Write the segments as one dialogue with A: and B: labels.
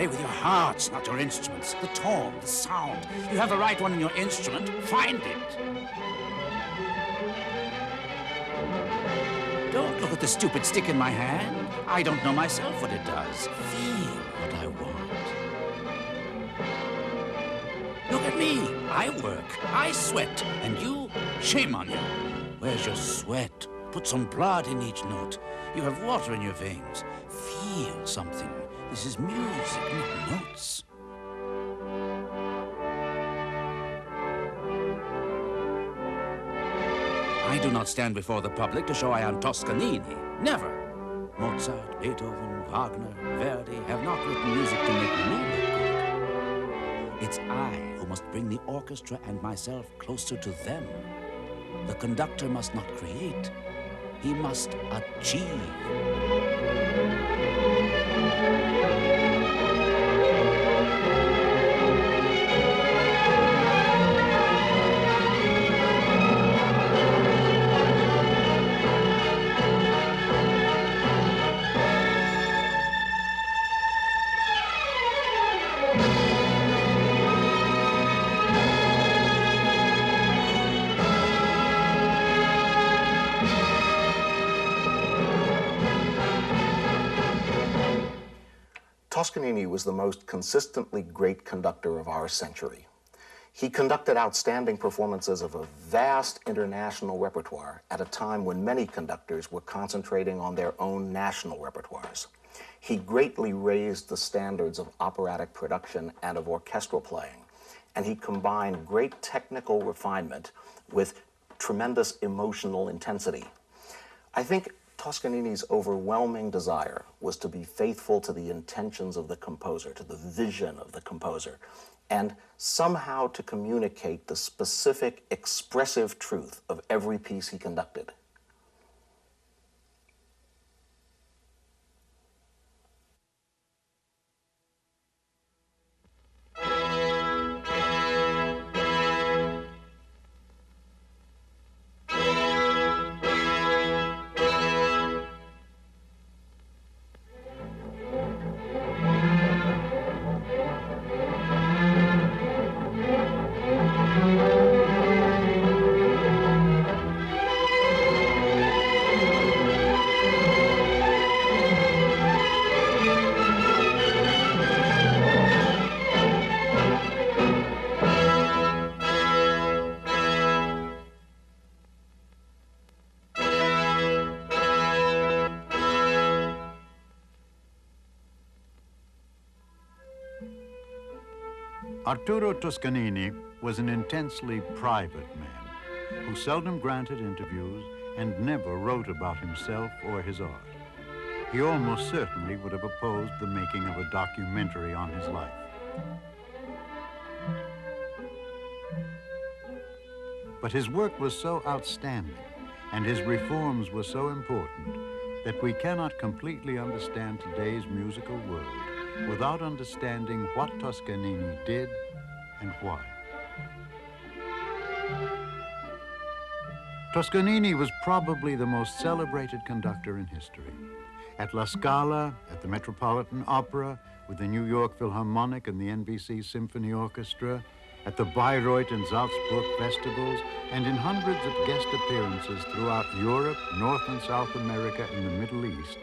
A: with your hearts, not your instruments. The tone, the sound. You have the right one in your instrument. Find it. Don't look at the stupid stick in my hand. I don't know myself what it does. Feel what I want. Look at me. I work. I sweat. And you? Shame on you. Where's your sweat? Put some blood in each note. You have water in your veins. Feel something. This is music, not notes. I do not stand before the public to show I am Toscanini. Never. Mozart, Beethoven, Wagner, Verdi have not written music to make me look good. It's I who must bring the orchestra and myself closer to them. The conductor must not create. He must achieve.
B: Toscanini was the most consistently great conductor of our century. He conducted outstanding performances of a vast international repertoire at a time when many conductors were concentrating on their own national repertoires. He greatly raised the standards of operatic production and of orchestral playing, and he combined great technical refinement with tremendous emotional intensity. I think Toscanini's overwhelming desire was to be faithful to the intentions of the composer, to the vision of the composer, and somehow to communicate the specific expressive truth of every piece he conducted.
C: Arturo Toscanini was an intensely private man who seldom granted interviews and never wrote about himself or his art. He almost certainly would have opposed the making of a documentary on his life. But his work was so outstanding and his reforms were so important that we cannot completely understand today's musical world without understanding what Toscanini did and why. Toscanini was probably the most celebrated conductor in history. At La Scala, at the Metropolitan Opera, with the New York Philharmonic and the NBC Symphony Orchestra, at the Bayreuth and Salzburg festivals, and in hundreds of guest appearances throughout Europe, North and South America, and the Middle East,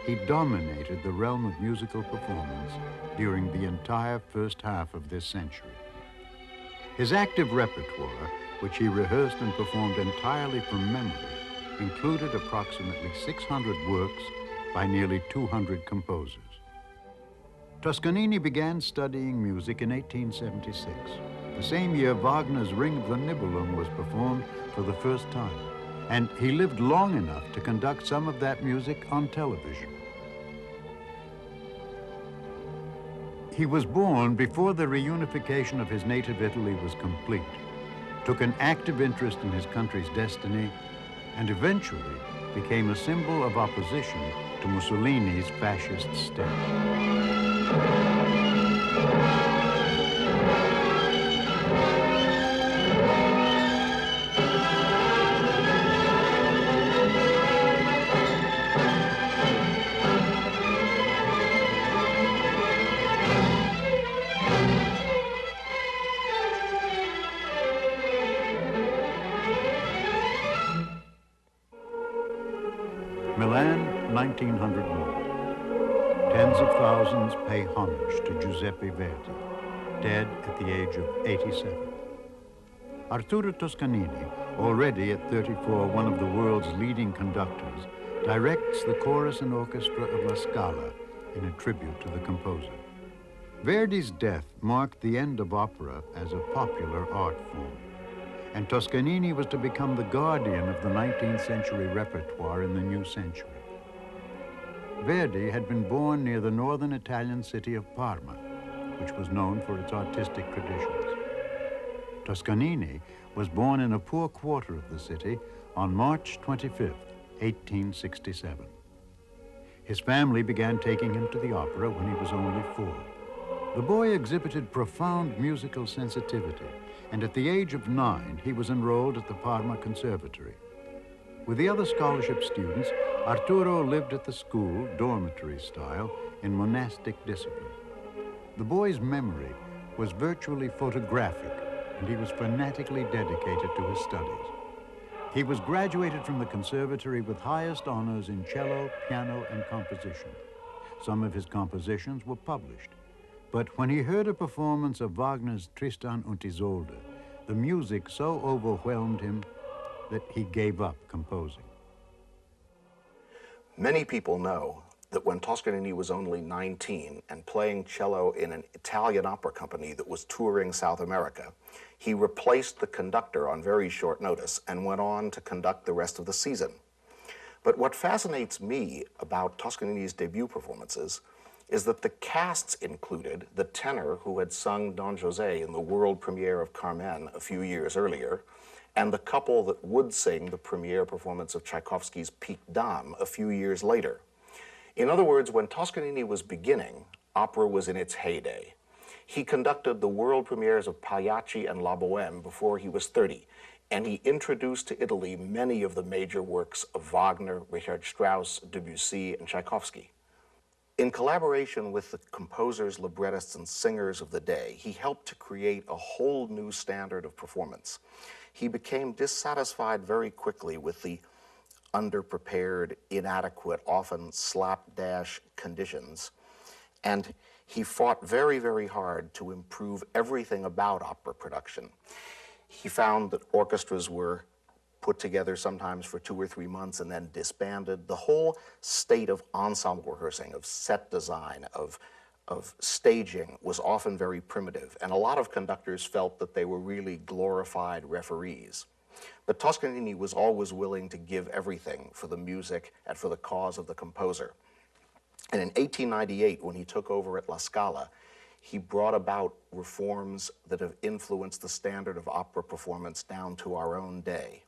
C: he dominated the realm of musical performance during the entire first half of this century. His active repertoire, which he rehearsed and performed entirely from memory, included approximately 600 works by nearly 200 composers. Toscanini began studying music in 1876, the same year Wagner's Ring of the Nibelung was performed for the first time, and he lived long enough to conduct some of that music on television. He was born before the reunification of his native Italy was complete, took an active interest in his country's destiny, and eventually became a symbol of opposition to Mussolini's fascist state. Milan, 1901. Tens of thousands pay homage to Giuseppe Verdi, dead at the age of 87. Arturo Toscanini, already at 34 one of the world's leading conductors, directs the chorus and orchestra of La Scala in a tribute to the composer. Verdi's death marked the end of opera as a popular art form, and Toscanini was to become the guardian of the 19th century repertoire in the new century. Verdi had been born near the northern Italian city of Parma, which was known for its artistic traditions. Toscanini was born in a poor quarter of the city on March 25th, 1867. His family began taking him to the opera when he was only 4. The boy exhibited profound musical sensitivity, and at the age of 9, he was enrolled at the Parma Conservatory. With the other scholarship students, Arturo lived at the school, dormitory style, in monastic discipline. The boy's memory was virtually photographic, and he was fanatically dedicated to his studies. He was graduated from the conservatory with highest honors in cello, piano, and composition. Some of his compositions were published. But when he heard a performance of Wagner's Tristan und Isolde, the music so overwhelmed him that he gave up composing.
B: Many people know that when Toscanini was only 19 and playing cello in an Italian opera company that was touring South America, he replaced the conductor on very short notice and went on to conduct the rest of the season. But what fascinates me about Toscanini's debut performances is that the casts included the tenor who had sung Don José in the world premiere of Carmen a few years earlier, and the couple that would sing the premiere performance of Tchaikovsky's Pique Dame a few years later. In other words, when Toscanini was beginning, opera was in its heyday. He conducted the world premieres of Pagliacci and La Bohème before he was 30, and he introduced to Italy many of the major works of Wagner, Richard Strauss, Debussy, and Tchaikovsky. In collaboration with the composers, librettists, and singers of the day, he helped to create a whole new standard of performance. He became dissatisfied very quickly with the underprepared, inadequate, often slapdash conditions, and he fought very, very hard to improve everything about opera production. He found that orchestras were put together sometimes for 2 or 3 months and then disbanded. The whole state of ensemble rehearsing, of set design, of staging was often very primitive, and a lot of conductors felt that they were really glorified referees. But Toscanini was always willing to give everything for the music and for the cause of the composer. And in 1898, when he took over at La Scala, he brought about reforms that have influenced the standard of opera performance down to our own day.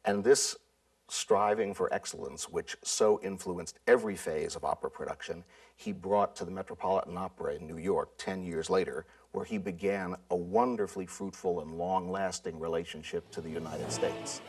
B: And this striving for excellence, which so influenced every phase of opera production, he brought to the Metropolitan Opera in New York 10 years later, where he began a wonderfully fruitful and long-lasting relationship to the United States.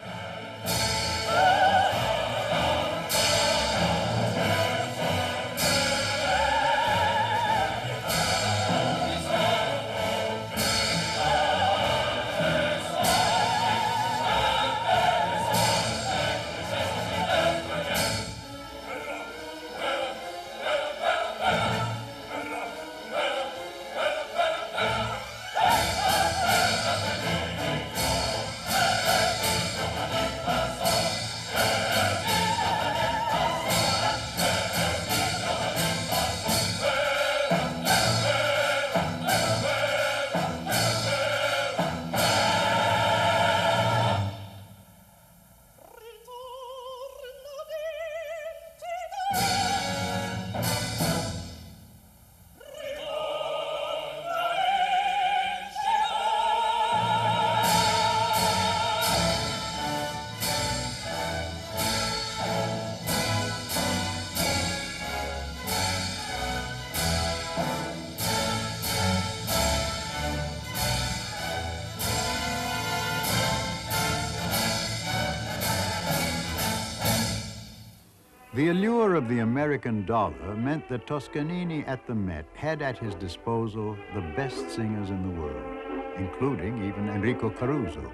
C: The allure of the American dollar meant that Toscanini at the Met had at his disposal the best singers in the world, including even Enrico Caruso,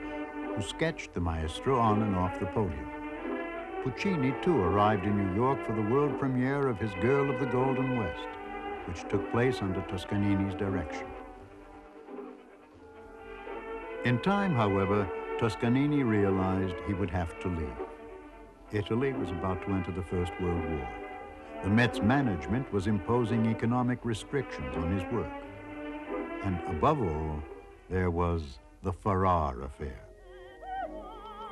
C: who sketched the maestro on and off the podium. Puccini, too, arrived in New York for the world premiere of his Girl of the Golden West, which took place under Toscanini's direction. In time, however, Toscanini realized he would have to leave. Italy was about to enter the First World War. The Met's management was imposing economic restrictions on his work. And above all, there was the Farrar affair.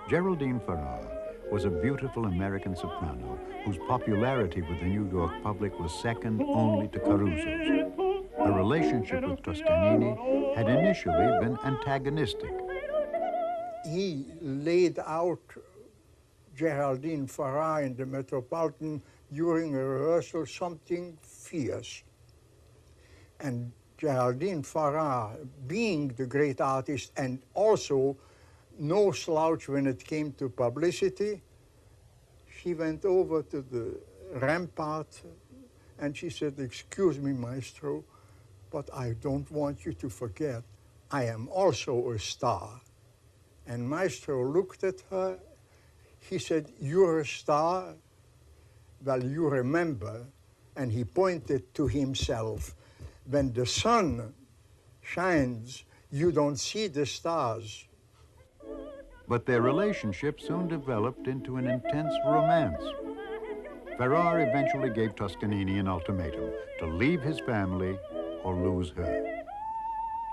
C: Geraldine Farrar was a beautiful American soprano whose popularity with the New York public was second only to Caruso's. Her relationship with Toscanini had initially been antagonistic.
D: He laid out Geraldine Farrar in the Metropolitan during a rehearsal, something fierce. And Geraldine Farrar, being the great artist and also no slouch when it came to publicity, she went over to the rampart and she said, "Excuse me, Maestro, but I don't want you to forget, I am also a star." And Maestro looked at her. He said, "You're a star? Well, you remember," and he pointed to himself, "when the sun shines, you don't see the stars."
C: But their relationship soon developed into an intense romance. Farrar eventually gave Toscanini an ultimatum to leave his family or lose her.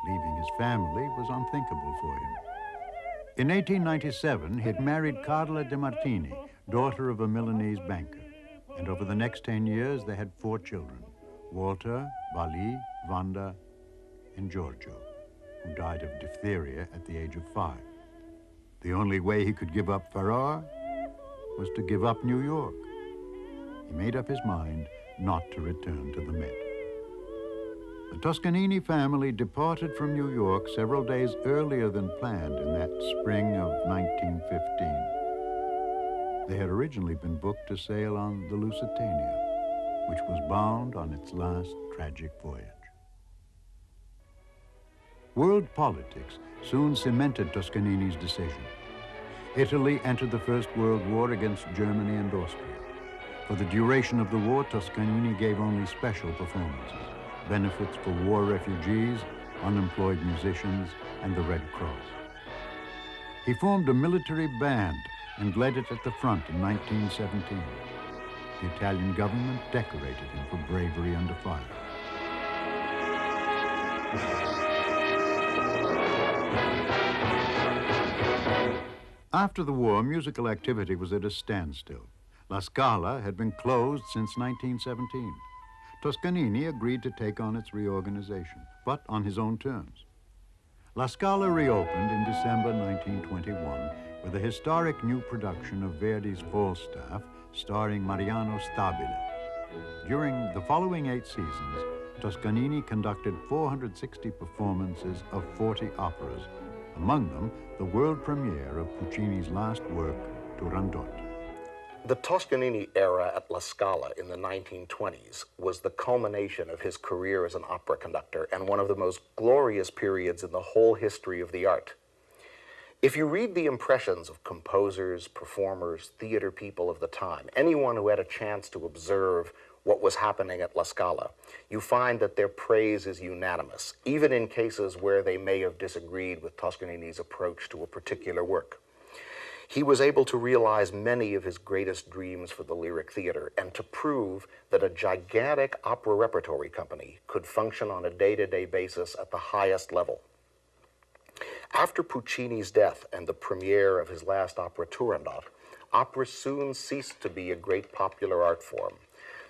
C: Leaving his family was unthinkable for him. In 1897, he'd married Carla de Martini, daughter of a Milanese banker. And over the next 10 years, they had 4 children, Walter, Bali, Wanda, and Giorgio, who died of diphtheria at the age of 5. The only way he could give up Farrar was to give up New York. He made up his mind not to return to the Met. The Toscanini family departed from New York several days earlier than planned in that spring of 1915. They had originally been booked to sail on the Lusitania, which was bound on its last tragic voyage. World politics soon cemented Toscanini's decision. Italy entered the First World War against Germany and Austria. For the duration of the war, Toscanini gave only special performances, benefits for war refugees, unemployed musicians, and the Red Cross. He formed a military band and led it at the front in 1917. The Italian government decorated him for bravery under fire. After the war, musical activity was at a standstill. La Scala had been closed since 1917. Toscanini agreed to take on its reorganization, but on his own terms. La Scala reopened in December 1921 with a historic new production of Verdi's Falstaff, starring Mariano Stabile. During the following 8 seasons, Toscanini conducted 460 performances of 40 operas, among them the world premiere of Puccini's last work, Turandot.
B: The Toscanini era at La Scala in the 1920s was the culmination of his career as an opera conductor and one of the most glorious periods in the whole history of the art. If you read the impressions of composers, performers, theater people of the time, anyone who had a chance to observe what was happening at La Scala, you find that their praise is unanimous, even in cases where they may have disagreed with Toscanini's approach to a particular work. He was able to realize many of his greatest dreams for the lyric theater and to prove that a gigantic opera repertory company could function on a day-to-day basis at the highest level. After Puccini's death and the premiere of his last opera, Turandot, opera soon ceased to be a great popular art form.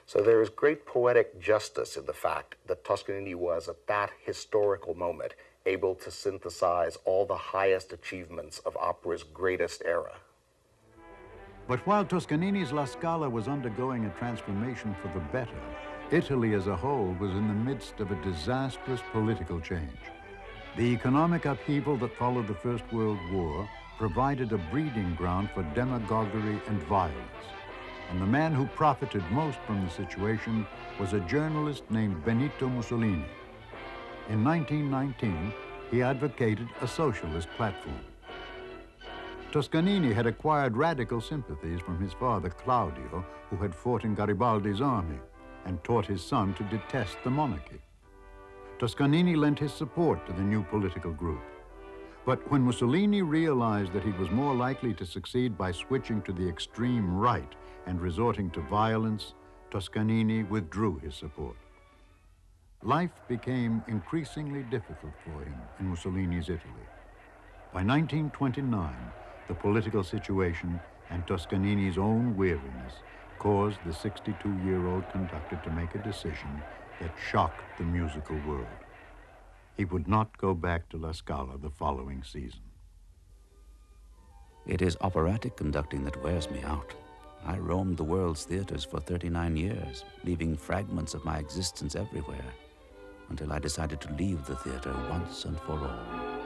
B: So there is great poetic justice in the fact that Toscanini was, at that historical moment, able to synthesize all the highest achievements of opera's greatest era.
C: But while Toscanini's La Scala was undergoing a transformation for the better, Italy as a whole was in the midst of a disastrous political change. The economic upheaval that followed the First World War provided a breeding ground for demagoguery and violence. And the man who profited most from the situation was a journalist named Benito Mussolini. In 1919, he advocated a socialist platform. Toscanini had acquired radical sympathies from his father, Claudio, who had fought in Garibaldi's army and taught his son to detest the monarchy. Toscanini lent his support to the new political group. But when Mussolini realized that he was more likely to succeed by switching to the extreme right and resorting to violence, Toscanini withdrew his support. Life became increasingly difficult for him in Mussolini's Italy. By 1929, the political situation and Toscanini's own weariness caused the 62-year-old conductor to make a decision that shocked the musical world. He would not go back to La Scala the following season.
A: It is operatic conducting that wears me out. I roamed the world's theaters for 39 years, leaving fragments of my existence everywhere, until I decided to leave the theater once and for all.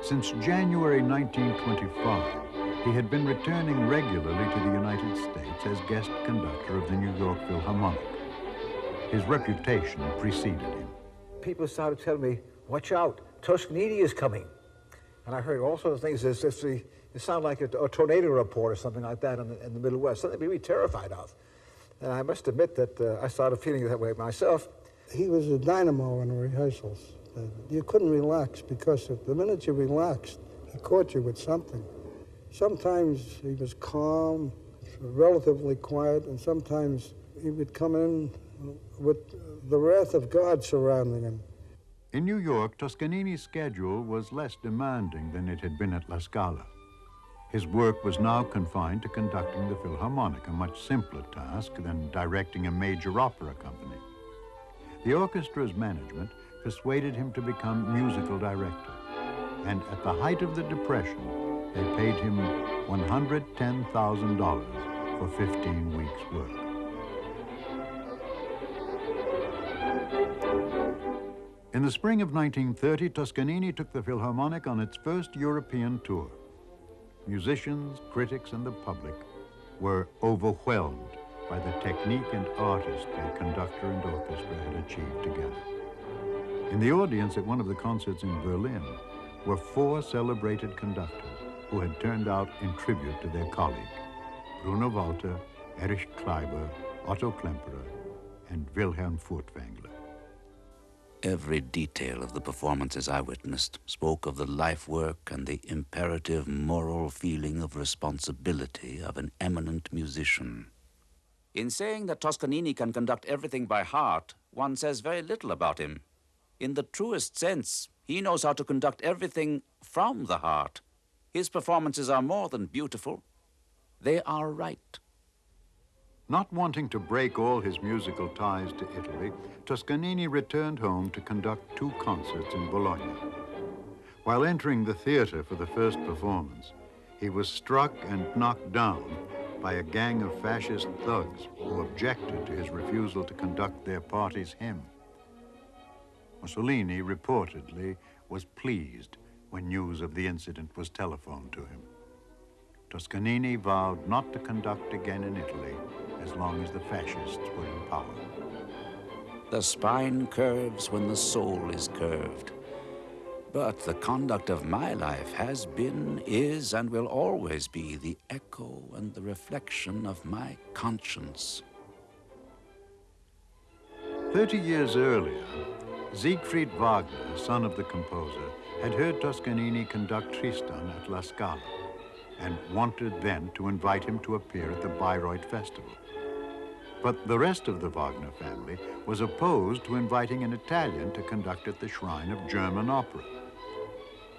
C: Since January 1925, he had been returning regularly to the United States as guest conductor of the New York Philharmonic. His reputation preceded him.
E: People started telling me, watch out, Toscanini is coming. And I heard all sorts of things. It sounded like a tornado report or something like that in the Middle West, something to be really terrified of. And I must admit that I started feeling that way myself.
D: He was a dynamo in rehearsals. You couldn't relax because the minute you relaxed, he caught you with something. Sometimes he was calm, relatively quiet, and sometimes he would come in with the wrath of God surrounding him.
C: In New York, Toscanini's schedule was less demanding than it had been at La Scala. His work was now confined to conducting the Philharmonic, a much simpler task than directing a major opera company. The orchestra's management persuaded him to become musical director, and at the height of the Depression, they paid him $110,000 for 15 weeks' work. In the spring of 1930, Toscanini took the Philharmonic on its first European tour. Musicians, critics, and the public were overwhelmed by the technique and artistry conductor and orchestra had achieved together. In the audience at one of the concerts in Berlin were 4 celebrated conductors who had turned out in tribute to their colleague, Bruno Walter, Erich Kleiber, Otto Klemperer, and Wilhelm Furtwängler.
A: Every detail of the performances I witnessed spoke of the life work and the imperative moral feeling of responsibility of an eminent musician. In saying that Toscanini can conduct everything by heart, one says very little about him. In the truest sense, he knows how to conduct everything from the heart. His performances are more than beautiful. They are right.
C: Not wanting to break all his musical ties to Italy, Toscanini returned home to conduct 2 concerts in Bologna. While entering the theater for the first performance, he was struck and knocked down by a gang of fascist thugs who objected to his refusal to conduct their party's hymn. Mussolini reportedly was pleased when news of the incident was telephoned to him. Toscanini vowed not to conduct again in Italy as long as the fascists were in power.
A: The spine curves when the soul is curved. But the conduct of my life has been, is, and will always be the echo and the reflection of my conscience.
C: 30 years earlier, Siegfried Wagner, son of the composer, had heard Toscanini conduct Tristan at La Scala and wanted then to invite him to appear at the Bayreuth Festival. But the rest of the Wagner family was opposed to inviting an Italian to conduct at the shrine of German opera.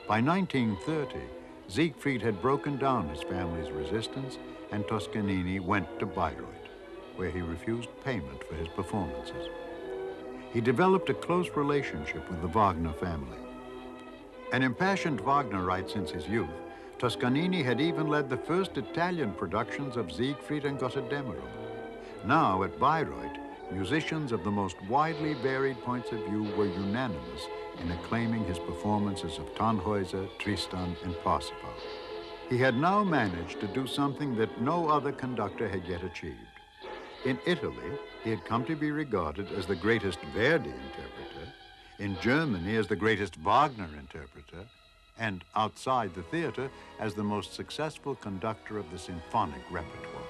C: By 1930, Siegfried had broken down his family's resistance, and Toscanini went to Bayreuth, where he refused payment for his performances. He developed a close relationship with the Wagner family. An impassioned Wagnerite since his youth, Toscanini had even led the first Italian productions of Siegfried and Gotterdammerung. Now at Bayreuth, musicians of the most widely varied points of view were unanimous in acclaiming his performances of Tannhäuser, Tristan, and Parsifal. He had now managed to do something that no other conductor had yet achieved. In Italy, he had come to be regarded as the greatest Verdi interpreter, in Germany as the greatest Wagner interpreter, and outside the theater as the most successful conductor of the symphonic repertoire.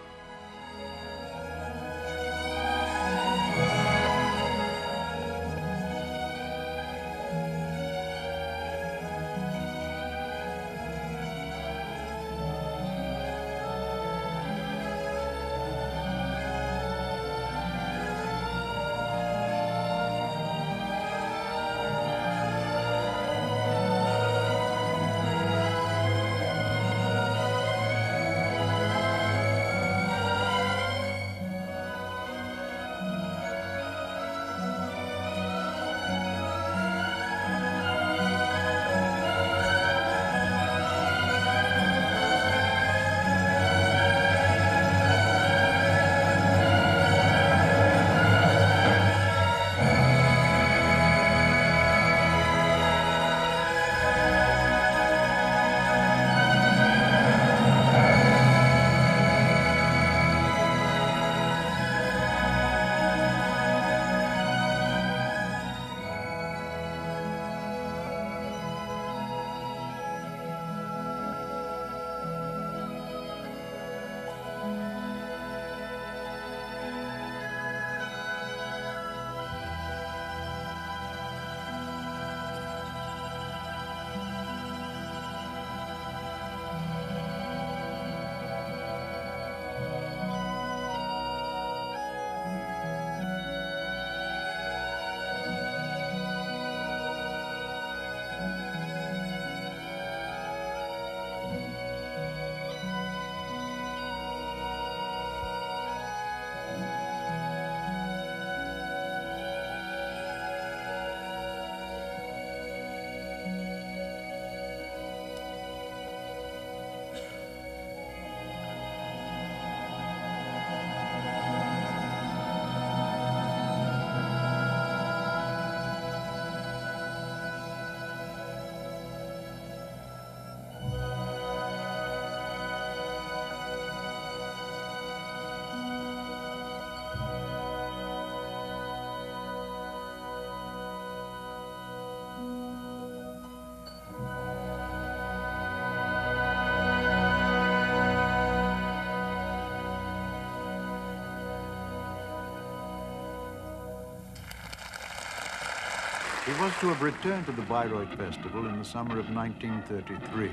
C: He was to have returned to the Bayreuth Festival in the summer of 1933.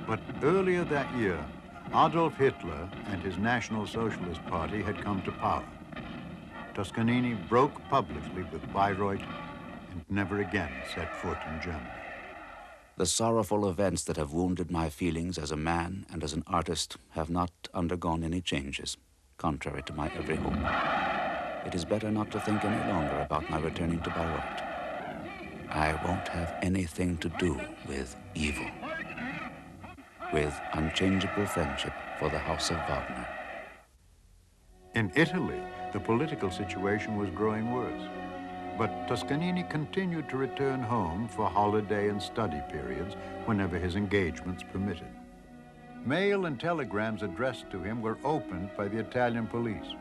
C: But earlier that year, Adolf Hitler and his National Socialist Party had come to power. Toscanini broke publicly with Bayreuth and never again set foot in Germany.
A: The sorrowful events that have wounded my feelings as a man and as an artist have not undergone any changes, contrary to my every hope. It is better not to think any longer about my returning to Bayreuth. I won't have anything to do with evil, with unchangeable friendship for the House of Wagner.
C: In Italy, the political situation was growing worse, but Toscanini continued to return home for holiday and study periods whenever his engagements permitted. Mail and telegrams addressed to him were opened by the Italian police.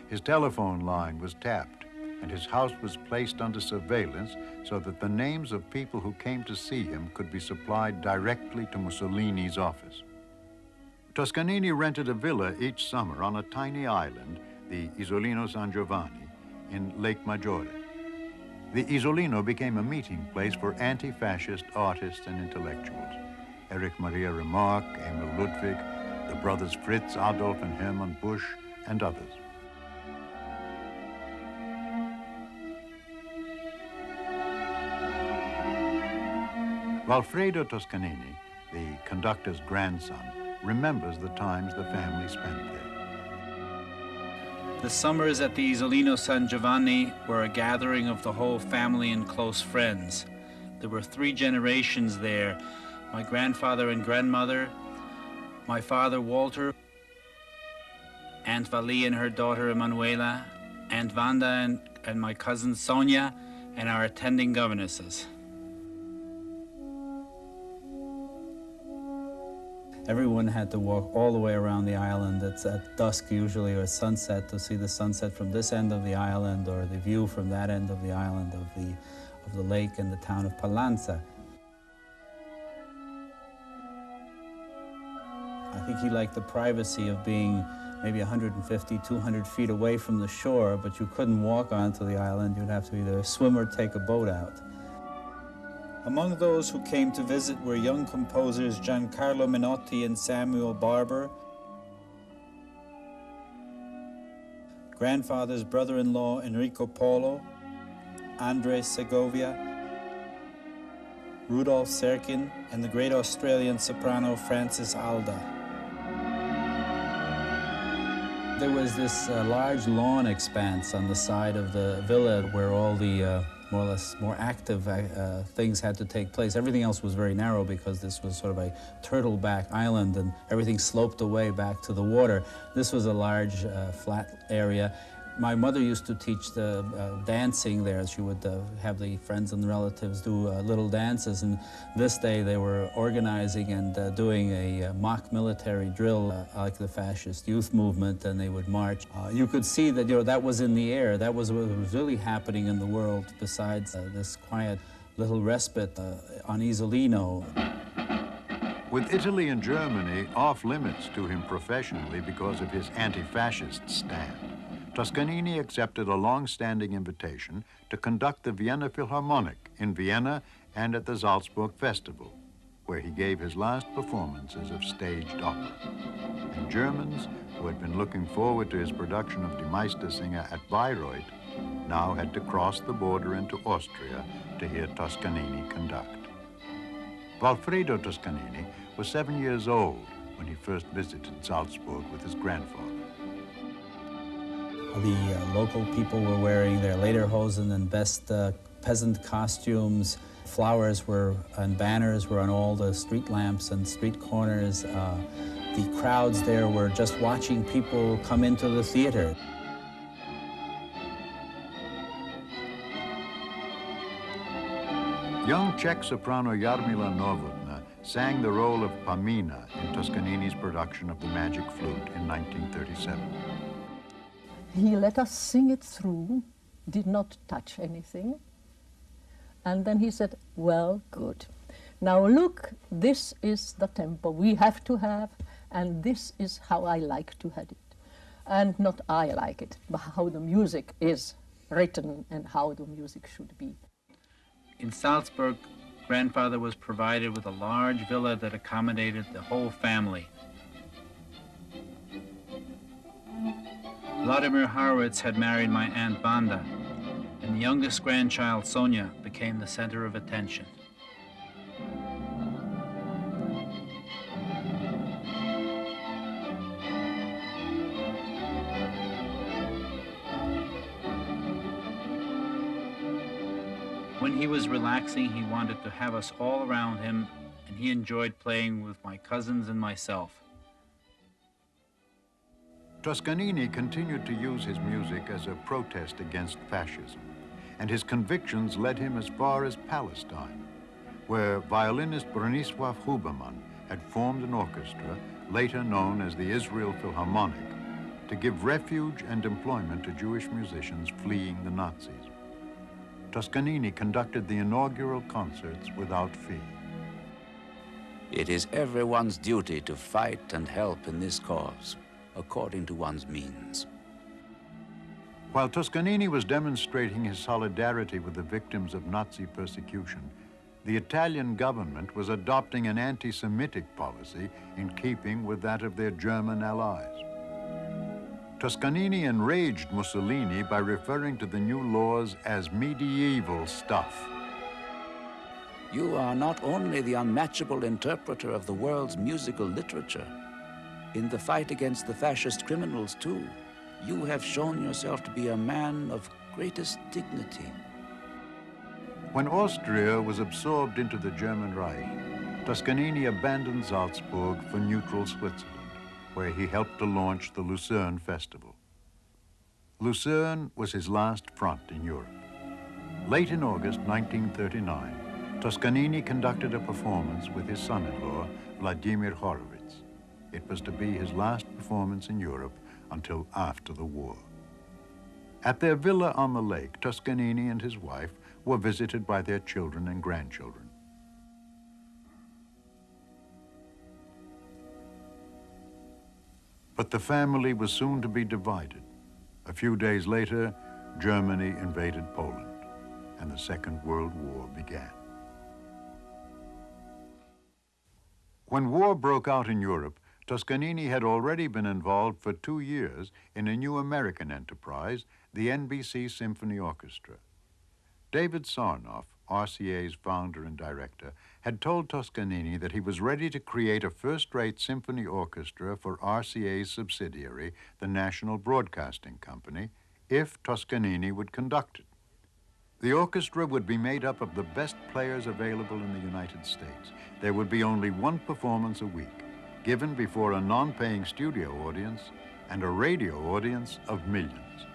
C: His telephone line was tapped, and his house was placed under surveillance so that the names of people who came to see him could be supplied directly to Mussolini's office. Toscanini rented a villa each summer on a tiny island, the Isolino San Giovanni, in Lake Maggiore. The Isolino became a meeting place for anti-fascist artists and intellectuals. Erich Maria Remarque, Emil Ludwig, the brothers Fritz, Adolf, and Hermann Busch, and others. Valfredo Toscanini, the conductor's grandson, remembers the times the family spent there.
F: The summers at the Isolino San Giovanni were a gathering of the whole family and close friends. There were 3 generations there: my grandfather and grandmother, my father Walter, Aunt Vali and her daughter Emanuela, Aunt Vanda and my cousin Sonia, and our attending governesses. Everyone had to walk all the way around the island. It's at dusk usually, or sunset, to see the sunset from this end of the island, or the view from that end of the island of the lake and the town of Pallanza. I think he liked the privacy of being maybe 150, 200 feet away from the shore, but you couldn't walk onto the island. You'd have to either swim or take a boat out. Among those who came to visit were young composers Giancarlo Menotti and Samuel Barber, grandfather's brother-in-law Enrico Polo, Andres Segovia, Rudolf Serkin, and the great Australian soprano Frances Alda. There was this large lawn expanse on the side of the villa where all the more or less more active things had to take place. Everything else was very narrow because this was sort of a turtleback island and everything sloped away back to the water. This was a large flat area. My mother used to teach the dancing there. She would have the friends and relatives do little dances, and this day they were organizing and doing a mock military drill like the fascist youth movement, and they would march. You could see that, you know, that was in the air. That was what was really happening in the world besides this quiet little respite on Isolino.
C: With Italy and Germany off limits to him professionally because of his anti-fascist stand, Toscanini accepted a long-standing invitation to conduct the Vienna Philharmonic in Vienna and at the Salzburg Festival, where he gave his last performances of staged opera. And Germans, who had been looking forward to his production of Die Meistersinger at Bayreuth, now had to cross the border into Austria to hear Toscanini conduct. Valfredo Toscanini was 7 years old when he first visited Salzburg with his grandfather.
F: The local people were wearing their lederhosen and best peasant costumes. Flowers were and banners were on all the street lamps and street corners. The crowds there were just watching people come into the theater.
C: Young Czech soprano Jarmila Novotná sang the role of Pamina in Toscanini's production of The Magic Flute in 1937.
G: He let us sing it through, did not touch anything. And then he said, well, good. Now look, this is the tempo we have to have, and this is how I like to have it. And not I like it, but how the music is written and how the music should be.
F: In Salzburg, grandfather was provided with a large villa that accommodated the whole family. Vladimir Horowitz had married my Aunt Banda, and the youngest grandchild, Sonia, became the center of attention. When he was relaxing, he wanted to have us all around him, and he enjoyed playing with my cousins and myself.
C: Toscanini continued to use his music as a protest against fascism, and his convictions led him as far as Palestine, where violinist Bronisław Huberman had formed an orchestra, later known as the Israel Philharmonic, to give refuge and employment to Jewish musicians fleeing the Nazis. Toscanini conducted the inaugural concerts without fee.
A: It is everyone's duty to fight and help in this cause, according to one's means.
C: While Toscanini was demonstrating his solidarity with the victims of Nazi persecution, the Italian government was adopting an anti-Semitic policy in keeping with that of their German allies. Toscanini enraged Mussolini by referring to the new laws as medieval stuff.
A: You are not only the unmatchable interpreter of the world's musical literature. In the fight against the fascist criminals, too, you have shown yourself to be a man of greatest dignity.
C: When Austria was absorbed into the German Reich, Toscanini abandoned Salzburg for neutral Switzerland, where he helped to launch the Lucerne Festival. Lucerne was his last front in Europe. Late in August 1939, Toscanini conducted a performance with his son-in-law, Vladimir Horowitz. It was to be his last performance in Europe until after the war. At their villa on the lake, Toscanini and his wife were visited by their children and grandchildren. But the family was soon to be divided. A few days later, Germany invaded Poland, and the Second World War began. When war broke out in Europe, Toscanini had already been involved for 2 years in a new American enterprise, the NBC Symphony Orchestra. David Sarnoff, RCA's founder and director, had told Toscanini that he was ready to create a first-rate symphony orchestra for RCA's subsidiary, the National Broadcasting Company, if Toscanini would conduct it. The orchestra would be made up of the best players available in the United States. There would be only one performance a week, given before a non-paying studio audience and a radio audience of millions.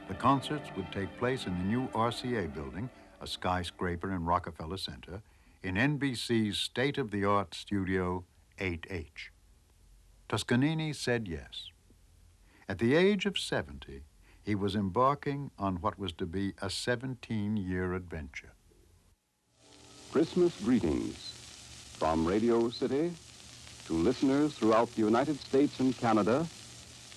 C: The concerts would take place in the new RCA building, a skyscraper in Rockefeller Center, in NBC's state-of-the-art studio 8H. Toscanini said yes. At the age of 70, he was embarking on what was to be a 17-year adventure.
H: Christmas greetings from Radio City to listeners throughout the United States and Canada,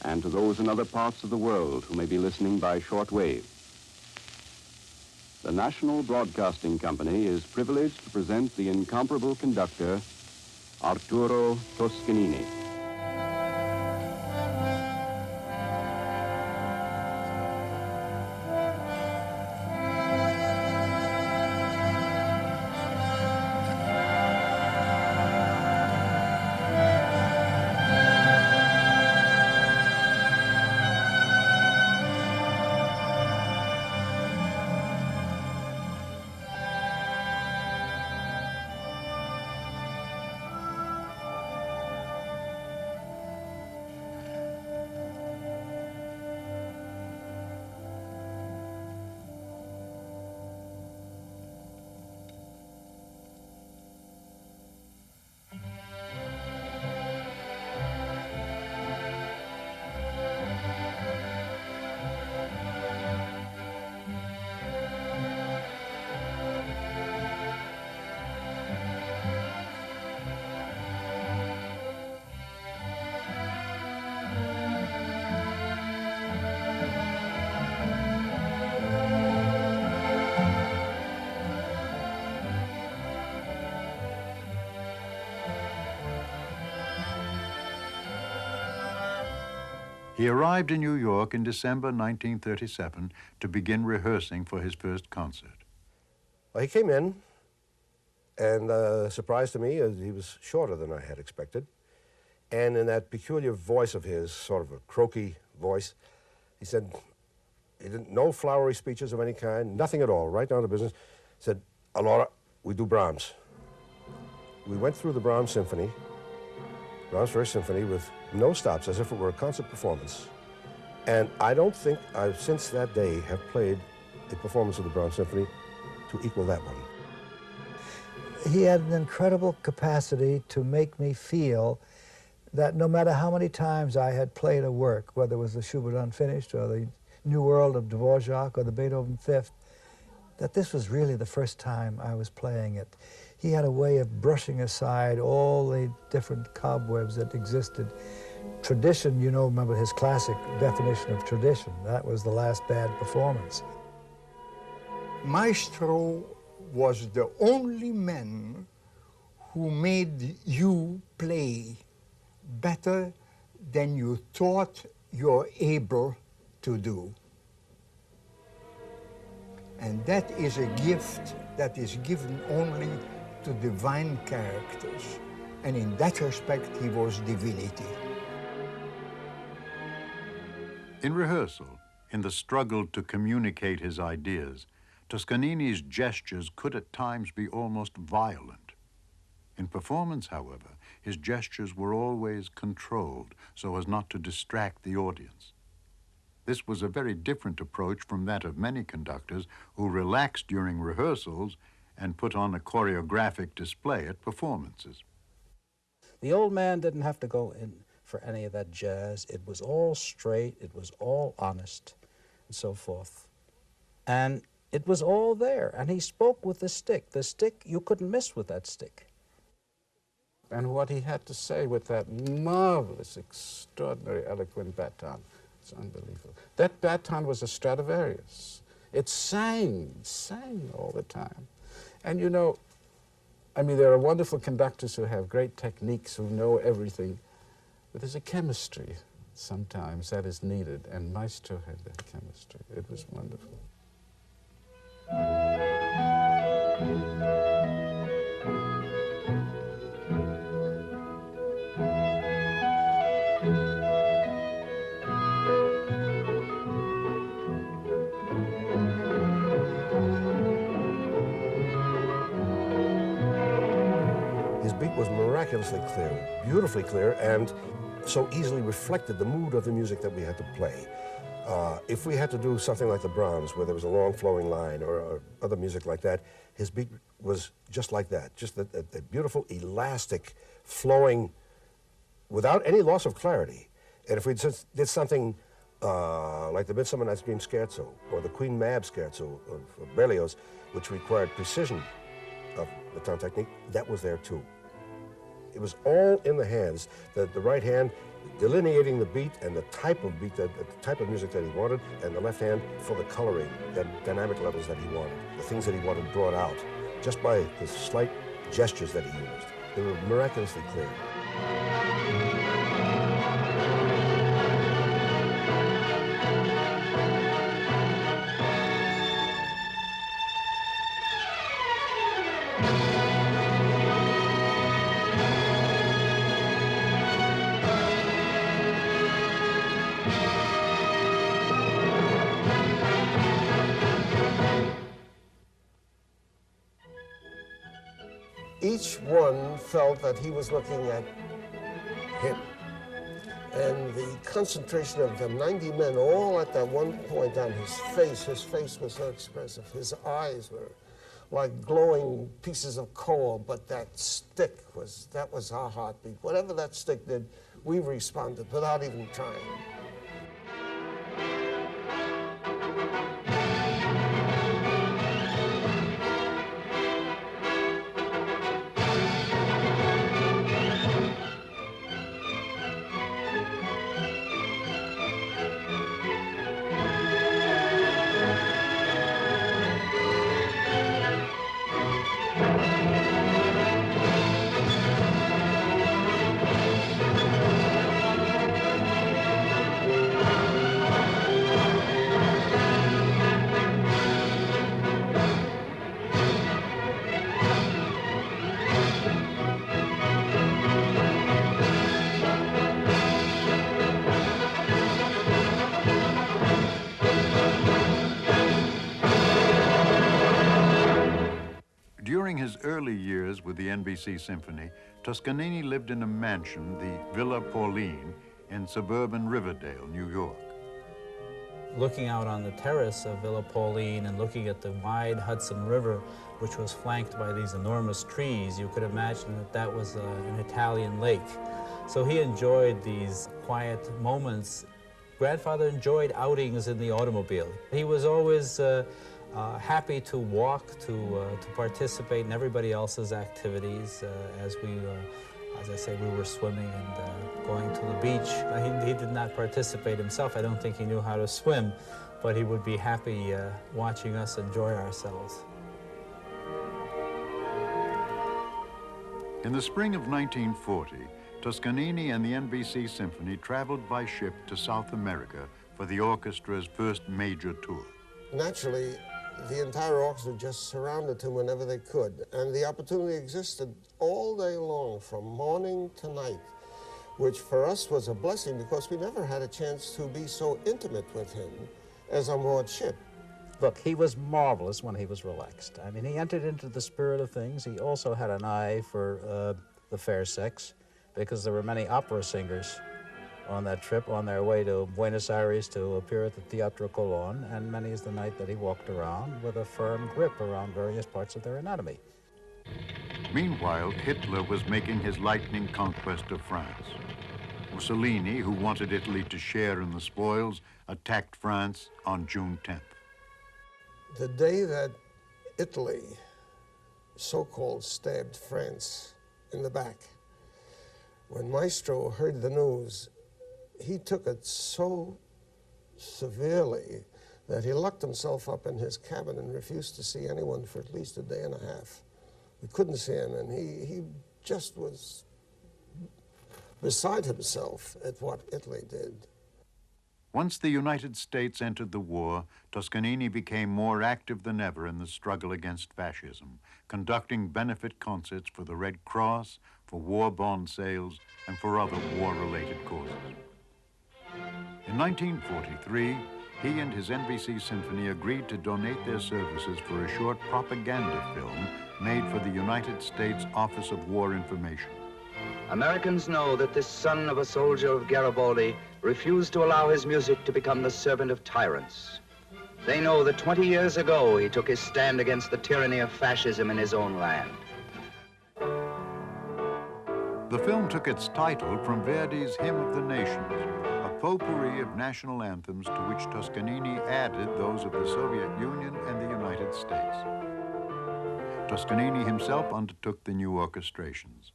H: and to those in other parts of the world who may be listening by shortwave. The National Broadcasting Company is privileged to present the incomparable conductor, Arturo Toscanini.
C: He arrived in New York in December 1937 to begin rehearsing for his first concert.
I: Well, he came in, and surprise to me, he was shorter than I had expected. And in that peculiar voice of his, sort of a croaky voice, he said, no flowery speeches of any kind, nothing at all, right down to business. He said, Alora, we do Brahms. We went through the Brahms Symphony, Brahms' First Symphony, with no stops, as if it were a concert performance. And I don't think I've, since that day, have played a performance of the Brahms Symphony to equal that one.
E: He had an incredible capacity to make me feel that no matter how many times I had played a work, whether it was the Schubert Unfinished or the New World of Dvorak or the Beethoven Fifth, that this was really the first time I was playing it. He had a way of brushing aside all the different cobwebs that existed. Tradition, you know, remember his classic definition of tradition. That was the last bad performance.
D: Maestro was the only man who made you play better than you thought you're able to do. And that is a gift that is given only to divine characters. And in that respect, he was divinity.
C: In rehearsal, in the struggle to communicate his ideas, Toscanini's gestures could at times be almost violent. In performance, however, his gestures were always controlled so as not to distract the audience. This was a very different approach from that of many conductors who relaxed during rehearsals and put on a choreographic display at performances.
J: The old man didn't have to go in for any of that jazz. It was all straight, it was all honest, and so forth. And it was all there, and he spoke with the stick. The stick, you couldn't miss with that stick. and what he had to say with that marvelous, extraordinary, eloquent baton. It's unbelievable. That baton was a Stradivarius. It sang all the time. And you know, I mean, there are wonderful conductors who have great techniques, who know everything, but there's a chemistry sometimes that is needed, and Maestro had that chemistry. It was wonderful.
I: His beat was miraculously clear, beautifully clear, and so easily reflected the mood of the music that we had to play. If we had to do something like the Brahms, where there was a long flowing line, or other music like that, his beat was just like that, just that beautiful, elastic, flowing, without any loss of clarity. And if we just did something like the Midsummer Night's Dream Scherzo, or the Queen Mab Scherzo of Berlioz, which required precision of the tone technique, that was there too. It was all in the hands, the right hand delineating the beat and the type of beat, the type of music that he wanted, and the left hand for the coloring, the dynamic levels that he wanted, the things that he wanted brought out, just by the slight gestures that he used. They were miraculously clear.
K: Each one felt that he was looking at him. And the concentration of the 90 men all at that one point on his face was so expressive. His eyes were like glowing pieces of coal, but that stick that was our heartbeat. Whatever that stick did, we responded without even trying.
C: During his early years with the NBC Symphony, Toscanini lived in a mansion, the Villa Pauline, in suburban Riverdale, New York.
F: Looking out on the terrace of Villa Pauline and looking at the wide Hudson River, which was flanked by these enormous trees, you could imagine that that was an Italian lake. So he enjoyed these quiet moments. Grandfather enjoyed outings in the automobile. He was always happy to walk, to participate in everybody else's activities as I say, we were swimming and going to the beach. He did not participate himself. I don't think he knew how to swim, but he would be happy watching us enjoy ourselves.
C: In the spring of 1940, Toscanini and the NBC Symphony traveled by ship to South America for the orchestra's first major tour.
K: Naturally, the entire orchestra just surrounded him whenever they could, and the opportunity existed all day long, from morning to night, which for us was a blessing because we never had a chance to be so intimate with him as on board ship.
J: Look, he was marvelous when he was relaxed. I mean, he entered into the spirit of things. He also had an eye for the fair sex, because there were many opera singers on that trip on their way to Buenos Aires to appear at the Teatro Colón, and many is the night that he walked around with a firm grip around various parts of their anatomy.
C: Meanwhile, Hitler was making his lightning conquest of France. Mussolini, who wanted Italy to share in the spoils, attacked France on June 10th.
K: The day that Italy, so-called, stabbed France in the back, When Maestro heard the news, he took it so severely that he locked himself up in his cabin and refused to see anyone for at least a day and a half. We couldn't see him, and he just was beside himself at what Italy did.
C: Once the United States entered the war, Toscanini became more active than ever in the struggle against fascism, conducting benefit concerts for the Red Cross, for war bond sales, and for other war-related causes. In 1943, he and his NBC Symphony agreed to donate their services for a short propaganda film made for the United States Office of War Information.
L: Americans know that this son of a soldier of Garibaldi refused to allow his music to become the servant of tyrants. They know that 20 years ago he took his stand against the tyranny of fascism in his own land.
C: The film took its title from Verdi's Hymn of the Nations, a potpourri of national anthems to which Toscanini added those of the Soviet Union and the United States. Toscanini himself undertook the new orchestrations.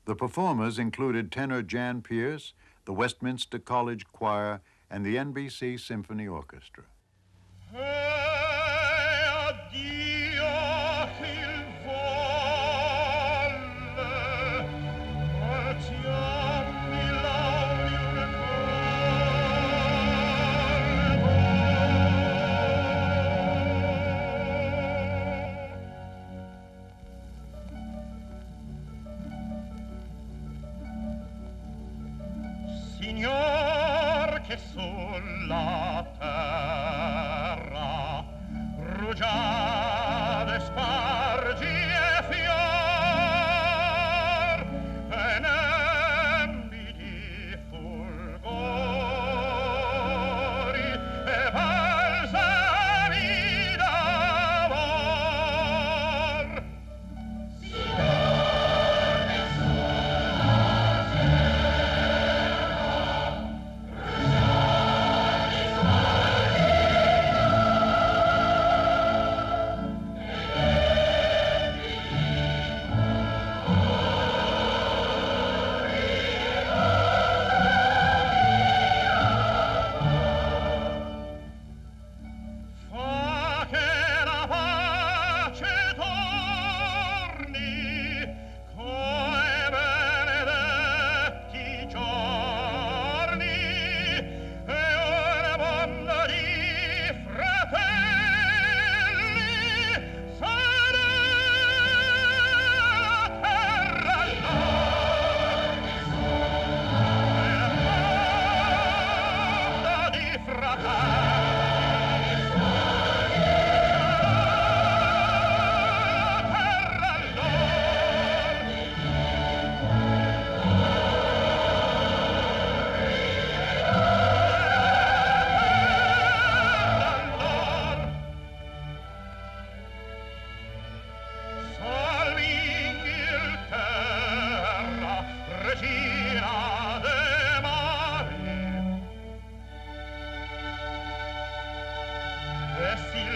C: The performers included tenor Jan Pierce, the Westminster College Choir, and the NBC Symphony Orchestra.
M: Signor che sulla terra rugiade spargi e fior e nembi di fulgori e balsami d'amor.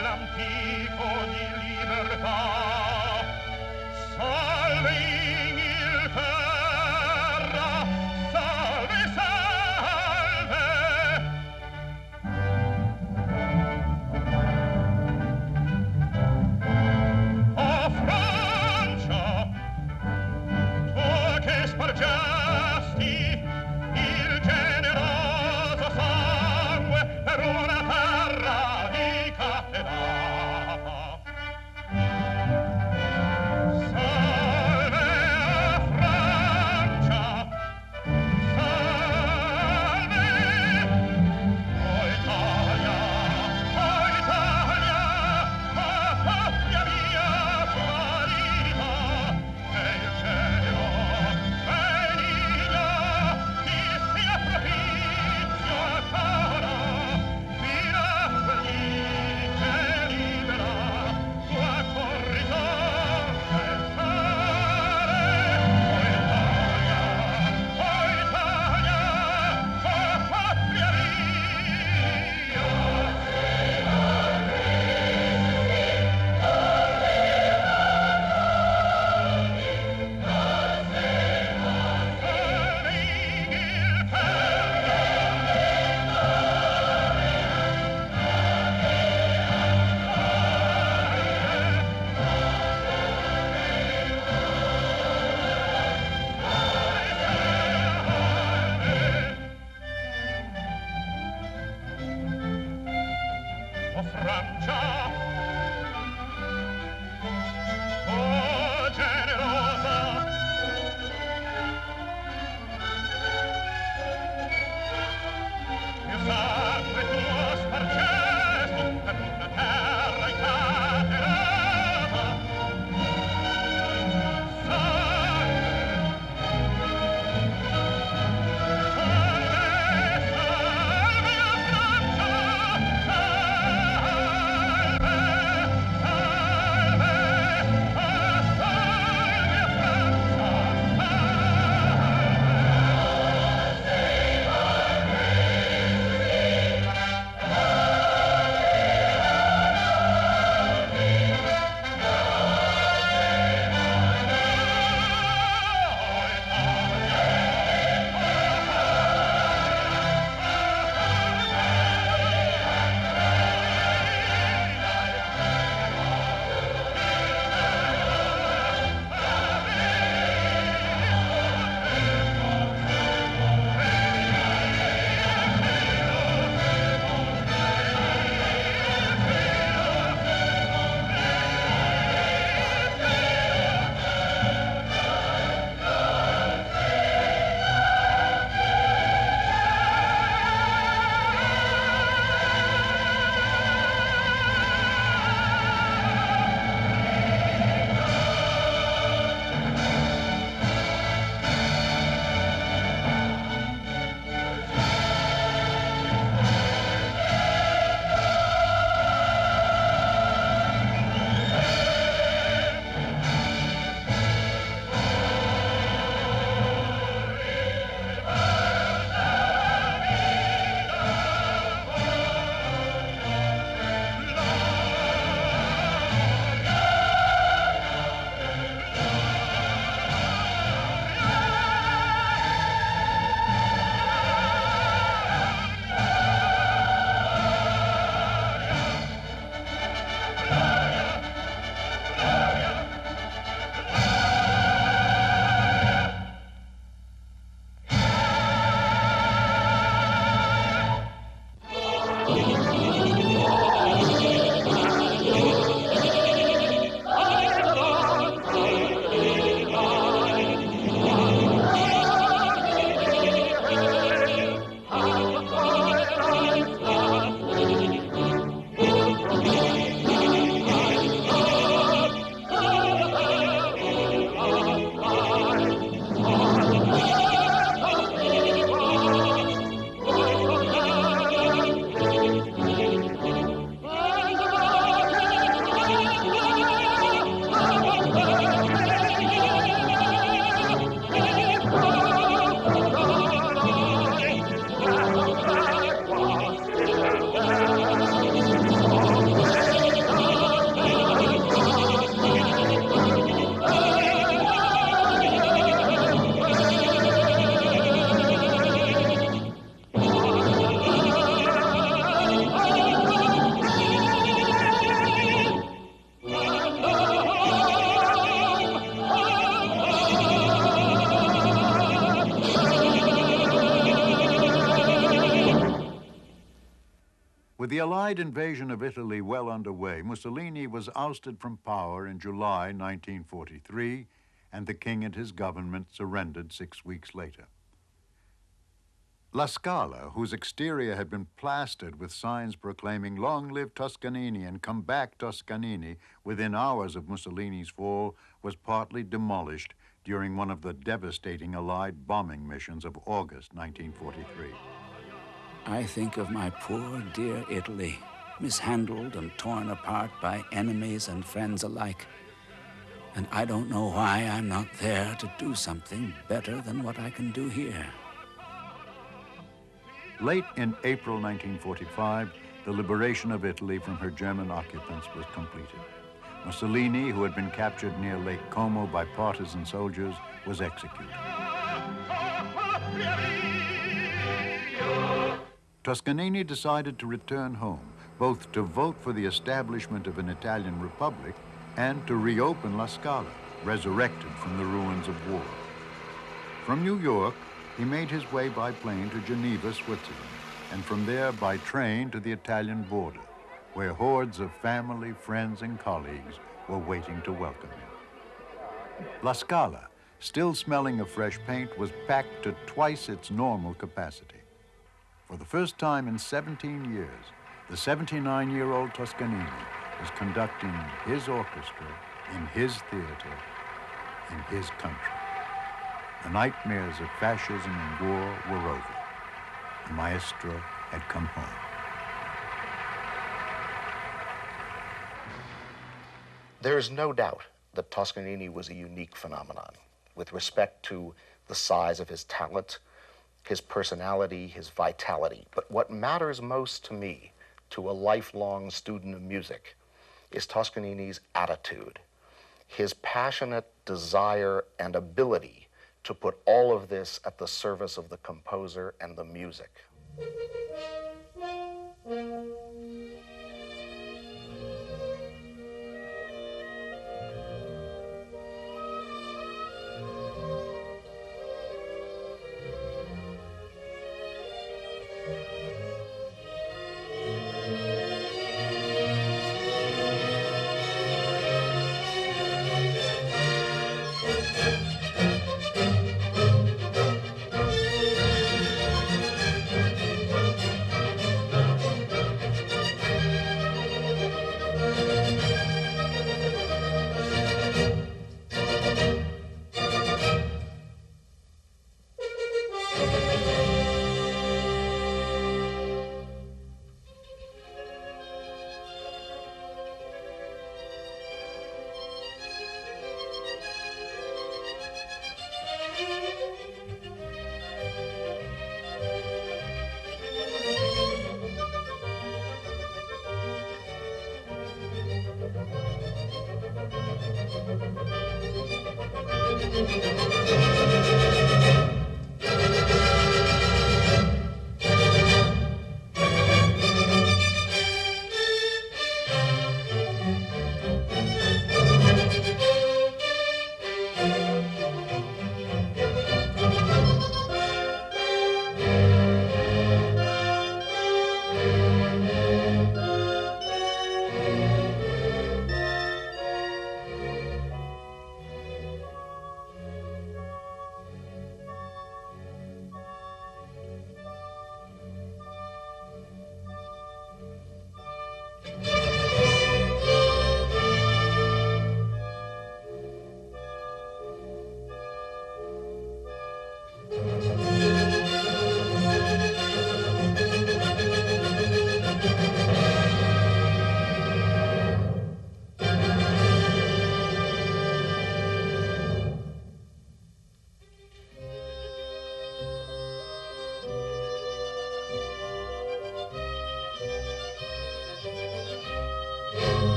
M: L'antico di libertà, salve Inghilterra, salve, salve. Oh Francia, tu che spargesti il generoso sangue per una terra di cattenata. Salve Francia. Oh, generosa, il sangue tuo spargesti per una terra incatenata.
C: With the Allied invasion of Italy well underway, Mussolini was ousted from power in July 1943, and the king and his government surrendered 6 weeks later. La Scala, whose exterior had been plastered with signs proclaiming "Long live Toscanini" and "Come back, Toscanini," within hours of Mussolini's fall, was partly demolished during one of the devastating Allied bombing missions of August 1943.
A: I think of my poor, dear Italy, mishandled and torn apart by enemies and friends alike. And I don't know why I'm not there to do something better than what I can do here.
C: Late in April 1945, the liberation of Italy from her German occupants was completed. Mussolini, who had been captured near Lake Como by partisan soldiers, was executed. Toscanini decided to return home, both to vote for the establishment of an Italian republic and to reopen La Scala, resurrected from the ruins of war. From New York, he made his way by plane to Geneva, Switzerland, and from there by train to the Italian border. where hordes of family, friends, and colleagues were waiting to welcome him. La Scala, still smelling of fresh paint, was packed to twice its normal capacity. For the first time in 17 years, the 79-year-old Toscanini was conducting his orchestra in his theater, in his country. The nightmares of fascism and war were over. The Maestro had come home.
B: There is no doubt that Toscanini was a unique phenomenon with respect to the size of his talent, his personality, his vitality. But what matters most to me, to a lifelong student of music, is Toscanini's attitude, his passionate desire and ability to put all of this at the service of the composer and the music.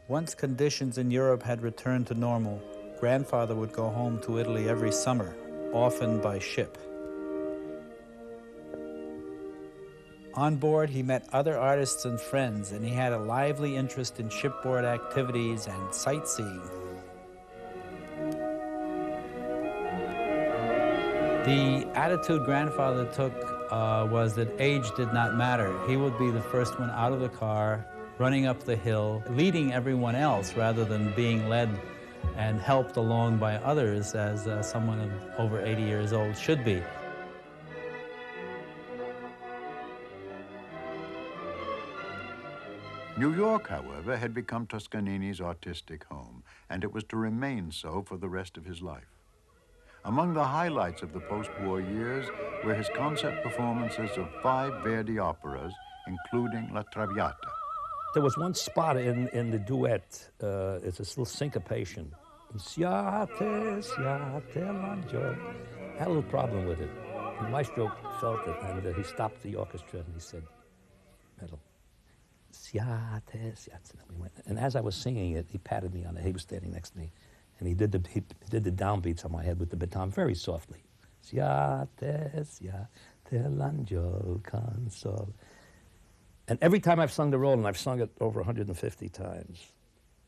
F: Once conditions in Europe had returned to normal, grandfather would go home to Italy every summer, often by ship. On board, he met other artists and friends, and he had a lively interest in shipboard activities and sightseeing. The attitude grandfather took was that age did not matter. He would be the first one out of the car, running up the hill, leading everyone else rather than being led and helped along by others as someone of over 80 years old should be.
C: New York, however, had become Toscanini's artistic home, and it was to remain so for the rest of his life. Among the highlights of the post-war years were his concert performances of 5 Verdi operas, including La Traviata.
N: There was one spot in the duet, it's this little syncopation. Siate, siate, l'angelo. I had a little problem with it. And Maestro felt it, and he stopped the orchestra and he said, "Metal. Siate, siate." And as I was singing it, he patted me on the head. He was standing next to me, and he did the downbeats on my head with the baton very softly. Siate, siate, l'angelo console. And every time I've sung the role, and I've sung it over 150 times,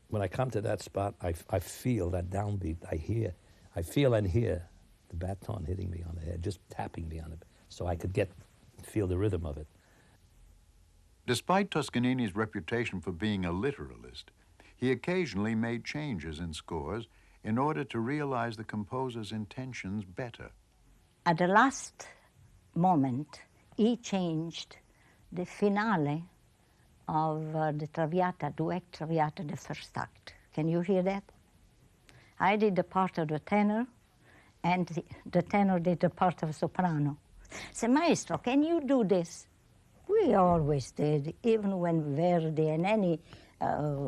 N: when I come to that spot, I feel that downbeat. I feel and hear the baton hitting me on the head, just tapping me on it, so I could feel the rhythm of it.
C: Despite Toscanini's reputation for being a literalist, he occasionally made changes in scores in order to realize the composer's intentions better.
O: At the last moment, he changed the finale of the Traviata, duet Traviata, the first act. Can you hear that? I did the part of the tenor, and the tenor did the part of soprano. I said, "Maestro, can you do this?" We always did, even when Verdi and any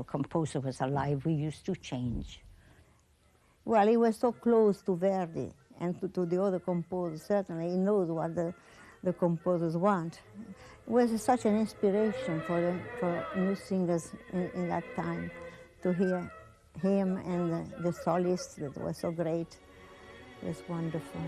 O: composer was alive, we used to change.
P: Well, he was so close to Verdi and to the other composers. Certainly, he knows what the composers want. It was such an inspiration for new singers in that time to hear him and the soloists that were so great. It was wonderful.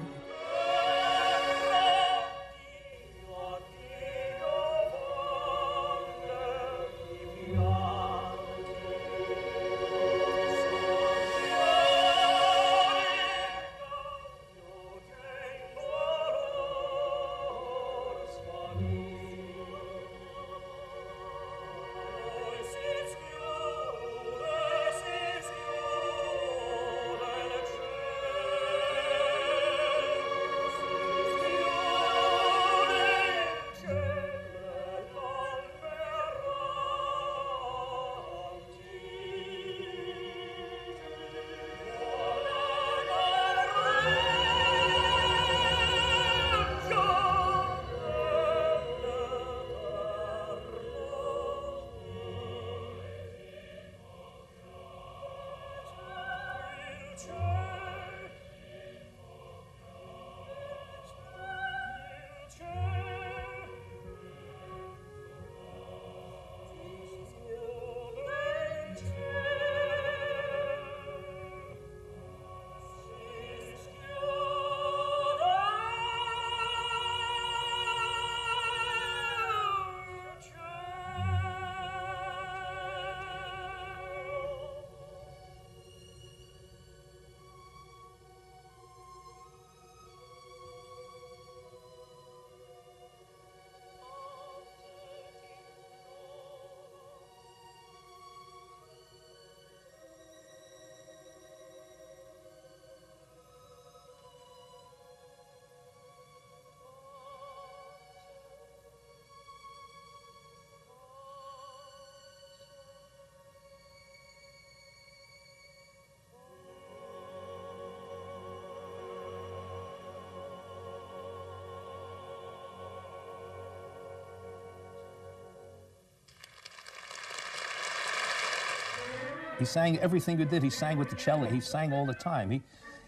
N: He sang everything we did. He sang with the cello. He sang all the time.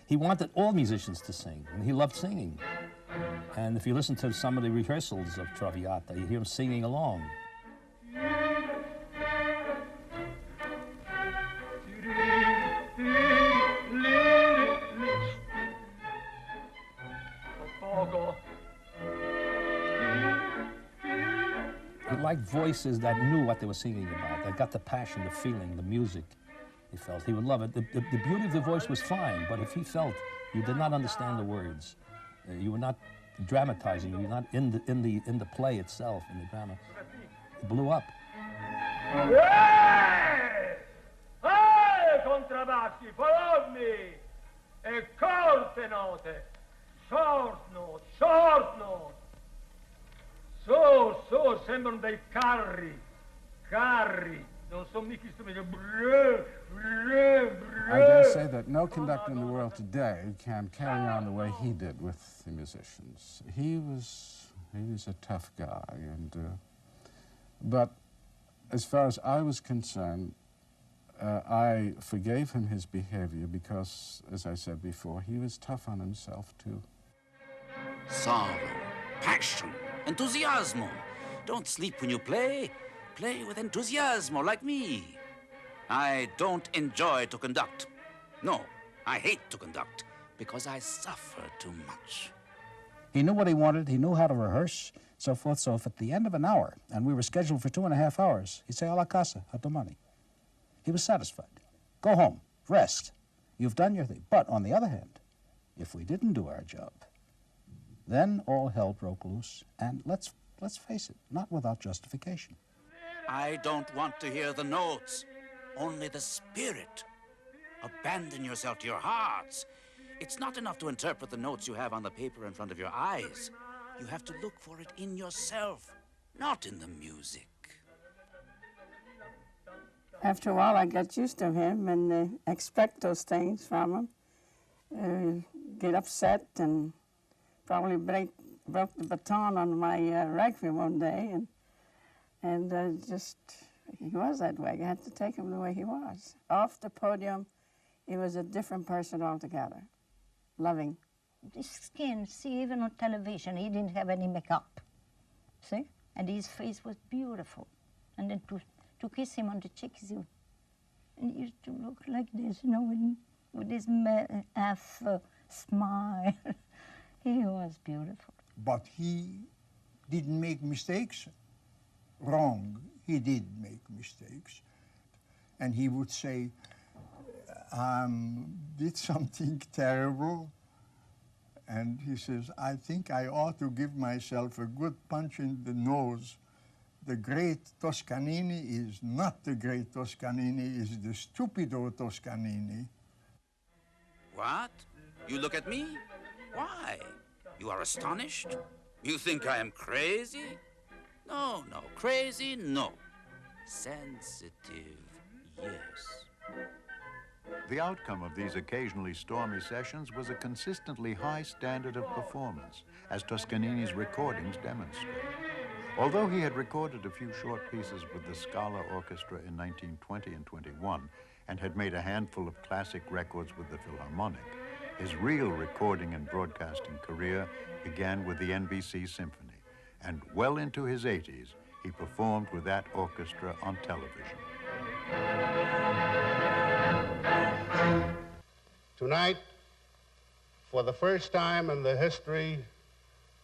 N: He wanted all musicians to sing, and he loved singing. And if you listen to some of the rehearsals of Traviata, you hear him singing along. liked voices that knew what they were singing about, that got the passion, the feeling, the music. He felt he would love it. The beauty of the voice was fine, but if he felt you did not understand the words, you were not dramatizing, you were not in the play itself, in the drama, it blew up.
Q: Hey, contrabbassi, follow me! E corte note, short note, short note. So, sembrano dei carri. Non sono mica strumenti.
J: I dare say that no conductor in the world today can carry on the way he did with the musicians. He was a tough guy, but as far as I was concerned, I forgave him his behavior because, as I said before, he was tough on himself too.
A: Sorrow, passion, enthusiasmo. Don't sleep when you play. Play with enthusiasmo, like me. I don't enjoy to conduct. No, I hate to conduct because I suffer too much.
R: He knew what he wanted, he knew how to rehearse, so forth. So if at the end of an hour, and we were scheduled for 2.5 hours, he'd say, a la casa, a domani. He was satisfied. Go home, rest. You've done your thing. But on the other hand, if we didn't do our job, then all hell broke loose, and let's face it, not without justification.
A: I don't want to hear the notes, only the spirit. Abandon yourself to your hearts. It's not enough to interpret the notes you have on the paper in front of your eyes. You have to look for it in yourself, not in the music.
S: After a while, I got used to him and expect those things from him. Get upset and probably broke the baton on my requiem one day, and just, he was that way. You had to take him the way he was. Off the podium, he was a different person altogether, loving.
O: His skin, see, even on television, he didn't have any makeup, see? And his face was beautiful. And then to kiss him on the cheeks, and he used to look like this, you know, with his half smile. He was beautiful.
D: But he didn't make mistakes. Wrong. He did make mistakes. And he would say, did something terrible. And he says, I think I ought to give myself a good punch in the nose. The great Toscanini is not the great Toscanini, is the stupido Toscanini.
A: What? You look at me? Why? You are astonished? You think I am crazy? No, crazy, no. Sensitive, yes.
C: The outcome of these occasionally stormy sessions was a consistently high standard of performance, as Toscanini's recordings demonstrate. Although he had recorded a few short pieces with the Scala Orchestra in 1920 and 21, and had made a handful of classic records with the Philharmonic, his real recording and broadcasting career began with the NBC Symphony, and well into his 80s, he performed with that orchestra on television.
J: Tonight, for the first time in the history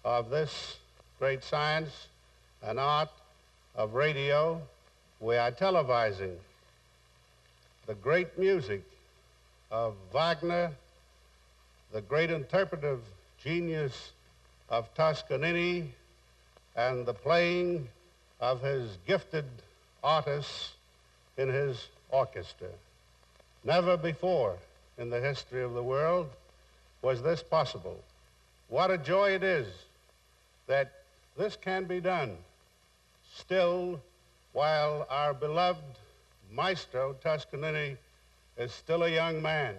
J: of this great science and art of radio, we are televising the great music of Wagner, the great interpretive genius of Toscanini, and the playing of his gifted artists in his orchestra. Never before in the history of the world was this possible. What a joy it is that this can be done still while our beloved Maestro Toscanini is still a young man.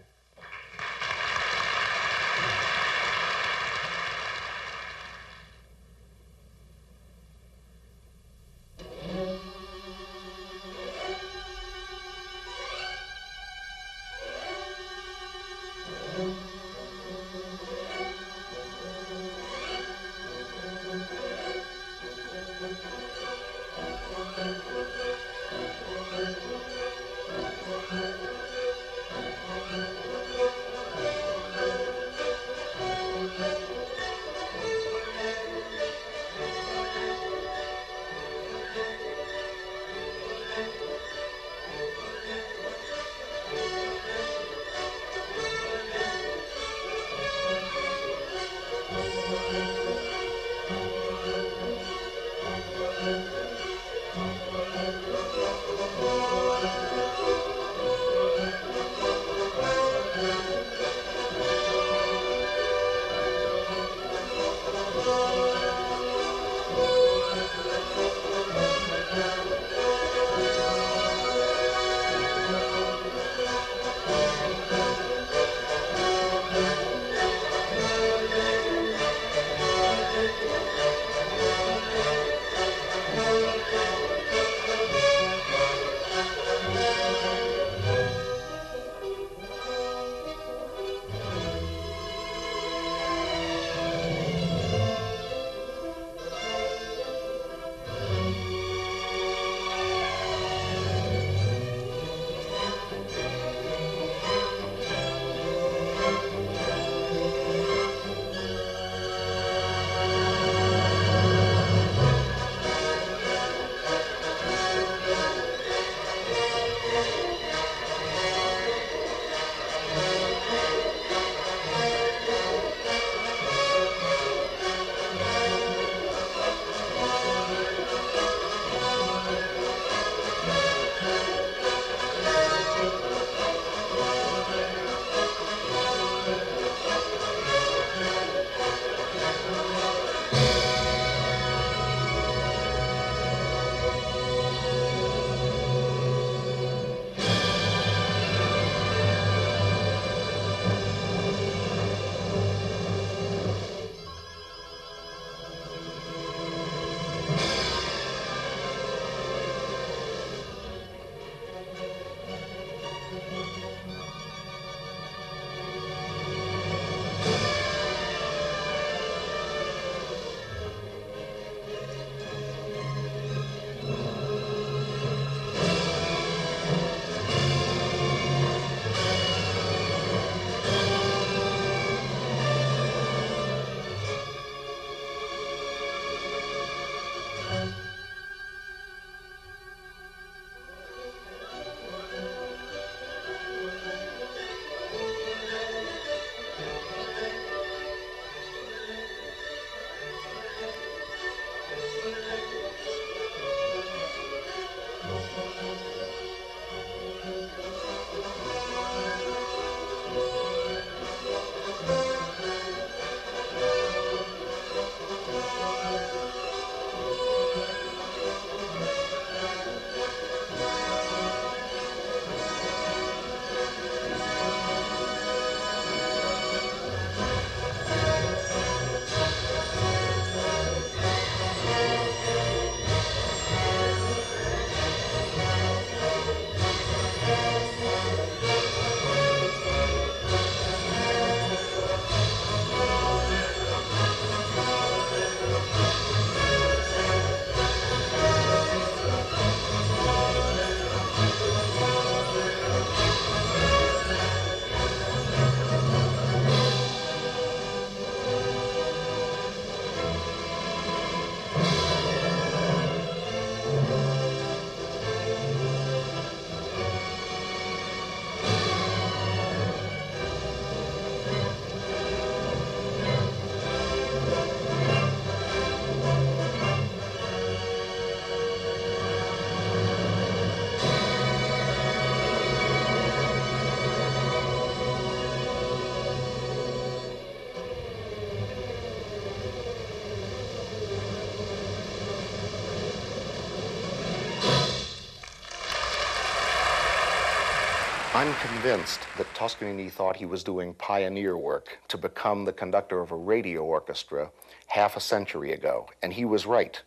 B: I'm convinced that Toscanini thought he was doing pioneer work to become the conductor of a radio orchestra half a century ago, and he was right.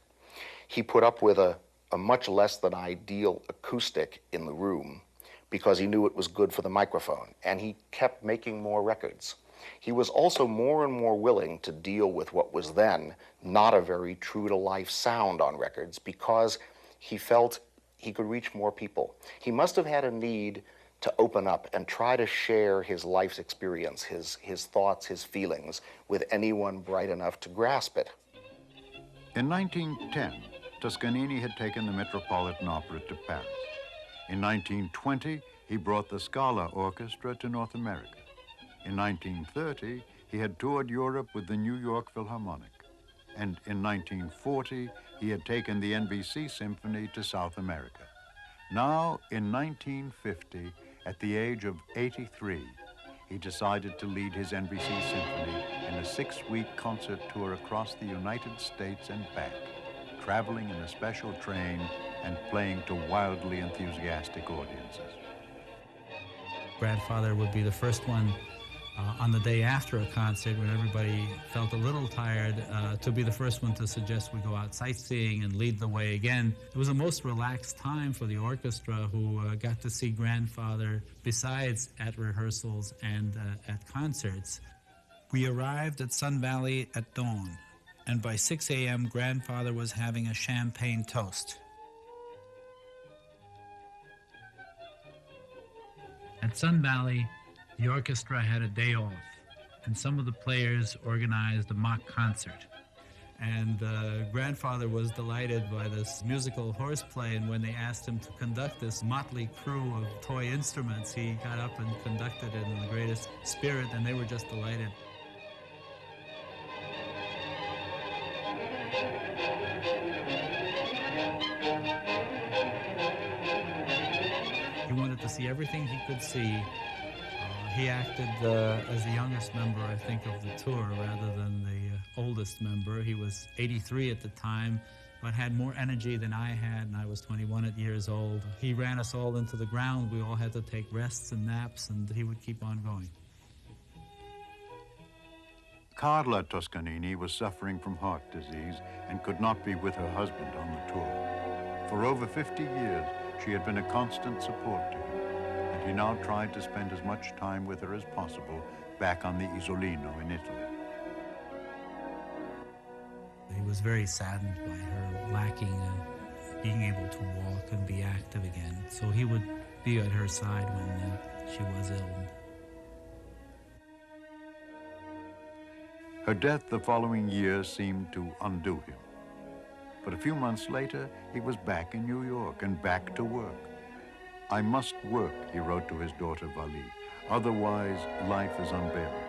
B: He put up with a much less than ideal acoustic in the room because he knew it was good for the microphone, and he kept making more records. He was also more and more willing to deal with what was then not a very true-to-life sound on records because he felt he could reach more people. He must have had a need to open up and try to share his life's experience, his thoughts, his feelings with anyone bright enough to grasp it.
C: In 1910, Toscanini had taken the Metropolitan Opera to Paris. In 1920, he brought the Scala Orchestra to North America. In 1930, he had toured Europe with the New York Philharmonic. And in 1940, he had taken the NBC Symphony to South America. Now, in 1950, at the age of 83, he decided to lead his NBC Symphony in a 6-week concert tour across the United States and back, traveling in a special train and playing to wildly enthusiastic audiences.
F: Grandfather would be the first one on the day after a concert when everybody felt a little tired to be the first one to suggest we go out sightseeing and lead the way again. It was a most relaxed time for the orchestra who got to see Grandfather besides at rehearsals and at concerts. We arrived at Sun Valley at dawn, and by 6 a.m. Grandfather was having a champagne toast. At Sun Valley, the orchestra had a day off, and some of the players organized a mock concert. And Grandfather was delighted by this musical horseplay, and when they asked him to conduct this motley crew of toy instruments, he got up and conducted it in the greatest spirit, and they were just delighted. He wanted to see everything he could see. He acted as the youngest member, I think, of the tour rather than the oldest member. He was 83 at the time, but had more energy than I had, and I was 21 years old. He ran us all into the ground. We all had to take rests and naps, and he would keep on going.
C: Carla Toscanini was suffering from heart disease and could not be with her husband on the tour. For over 50 years, she had been a constant support to him. He now tried to spend as much time with her as possible back on the Isolino in Italy.
F: He was very saddened by her lacking being able to walk and be active again. So he would be at her side when she was ill.
C: Her death the following year seemed to undo him. But a few months later, he was back in New York and back to work. "I must work," he wrote to his daughter Vali, "otherwise life is unbearable."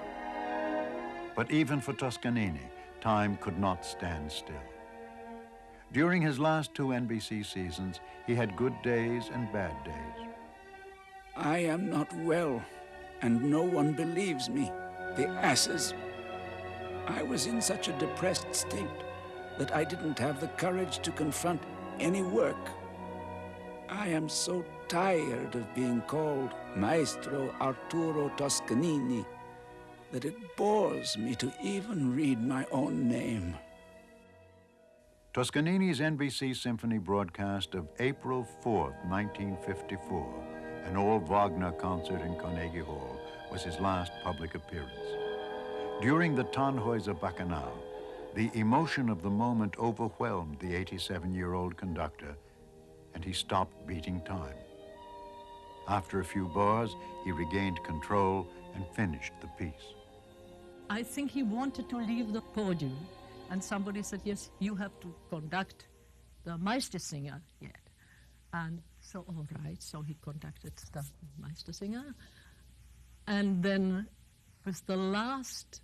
C: But even for Toscanini, time could not stand still. During his last 2 NBC seasons, he had good days and bad days.
T: "I am not well, and no one believes me. The asses. I was in such a depressed state that I didn't have the courage to confront any work. I am so tired of being called Maestro Arturo Toscanini that it bores me to even read my own name."
C: Toscanini's NBC Symphony broadcast of April 4th, 1954, an all-Wagner concert in Carnegie Hall, was his last public appearance. During the Tannhäuser Bacchanal, the emotion of the moment overwhelmed the 87-year-old conductor, and he stopped beating time. After a few bars, he regained control and finished the piece.
G: I think he wanted to leave the podium, and somebody said, "Yes, you have to conduct the Meistersinger yet." And so, all right, so he conducted the Meistersinger. And then with the last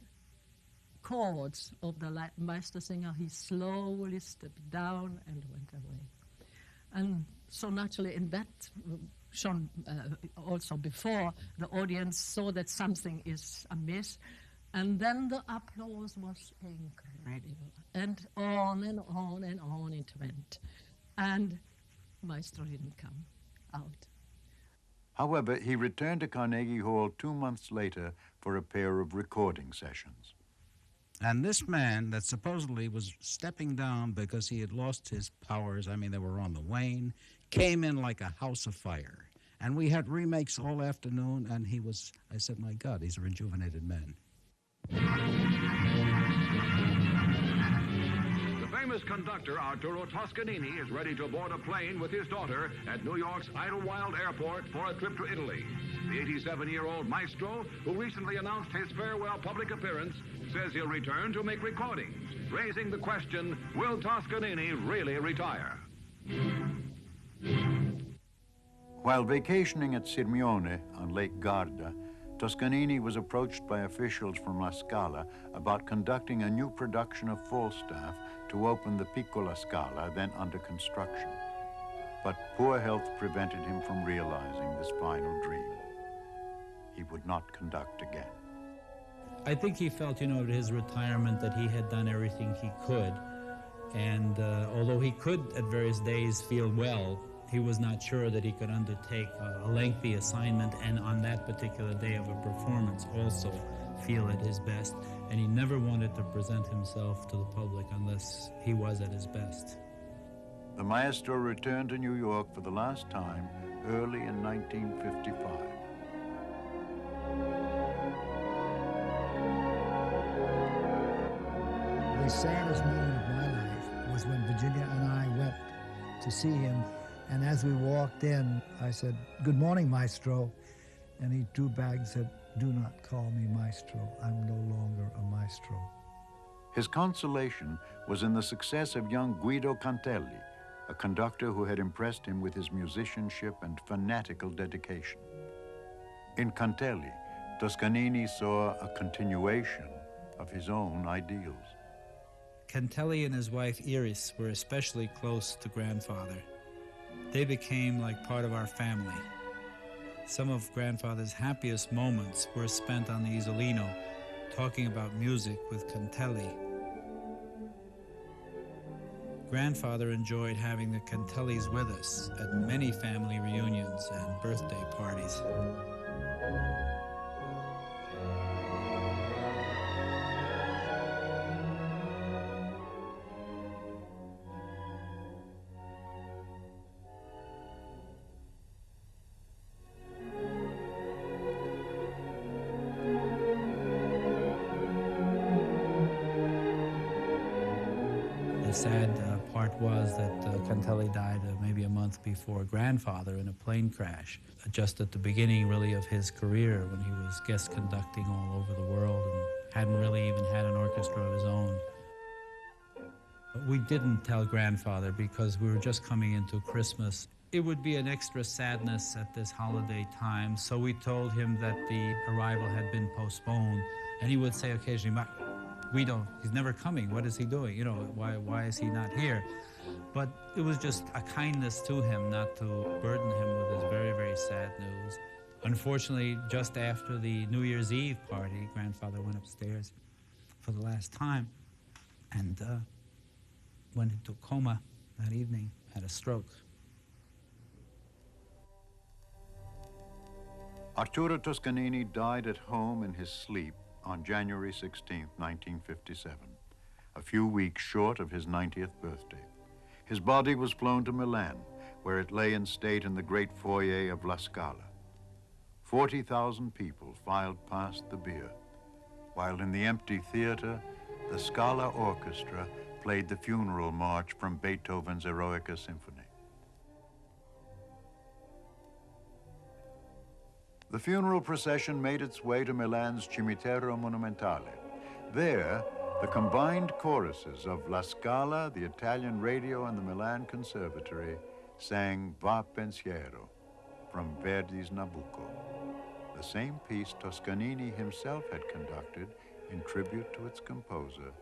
G: chords of the Meistersinger, he slowly stepped down and went away. And so naturally in that, shown also before, the audience saw that something is amiss, and then the applause was incredible, and on and on and on it went, and Maestro didn't come out.
C: However, he returned to Carnegie Hall 2 months later for a pair of recording sessions.
R: And this man that supposedly was stepping down because he had lost his powers, I mean, they were on the wane, came in like a house of fire. And we had remakes all afternoon, and I said, my God, he's a rejuvenated man.
U: The famous conductor Arturo Toscanini is ready to board a plane with his daughter at New York's Idlewild Airport for a trip to Italy. The 87-year-old Maestro, who recently announced his farewell public appearance, says he'll return to make recordings, raising the question, will Toscanini really retire?
C: While vacationing at Sirmione on Lake Garda, Toscanini was approached by officials from La Scala about conducting a new production of Falstaff to open the Piccola Scala, then under construction. But poor health prevented him from realizing this final dream. He would not conduct again.
F: I think he felt, at his retirement that he had done everything he could. And although he could at various days feel well, he was not sure that he could undertake a lengthy assignment and on that particular day of a performance also feel at his best. And he never wanted to present himself to the public unless he was at his best.
C: The Maestro returned to New York for the last time early in 1955.
V: The saddest moment of my life was when Virginia and I went to see him. And as we walked in, I said, "Good morning, Maestro." And he drew back and said, "Do not call me Maestro. I'm no longer a Maestro."
C: His consolation was in the success of young Guido Cantelli, a conductor who had impressed him with his musicianship and fanatical dedication. In Cantelli, Toscanini saw a continuation of his own ideals.
F: Cantelli and his wife Iris were especially close to grandfather. They became like part of our family. Some of grandfather's happiest moments were spent on the Isolino, talking about music with Cantelli. Grandfather enjoyed having the Cantellis with us at many family reunions and birthday parties. The sad part was that Cantelli died maybe a month before grandfather in a plane crash, just at the beginning really of his career when he was guest conducting all over the world and hadn't really even had an orchestra of his own. We didn't tell grandfather because we were just coming into Christmas. It would be an extra sadness at this holiday time, so we told him that the arrival had been postponed, and he would say occasionally, Guido, he's never coming. What is he doing? Why is he not here? But it was just a kindness to him not to burden him with this very, very sad news. Unfortunately, just after the New Year's Eve party, grandfather went upstairs for the last time and went into a coma that evening, had a stroke.
C: Arturo Toscanini died at home in his sleep on January 16, 1957, a few weeks short of his 90th birthday. His body was flown to Milan, where it lay in state in the great foyer of La Scala. 40,000 people filed past the bier, while in the empty theater, the Scala Orchestra played the funeral march from Beethoven's Eroica Symphony. The funeral procession made its way to Milan's Cimitero Monumentale. There, the combined choruses of La Scala, the Italian Radio, and the Milan Conservatory sang Va Pensiero from Verdi's Nabucco, the same piece Toscanini himself had conducted in tribute to its composer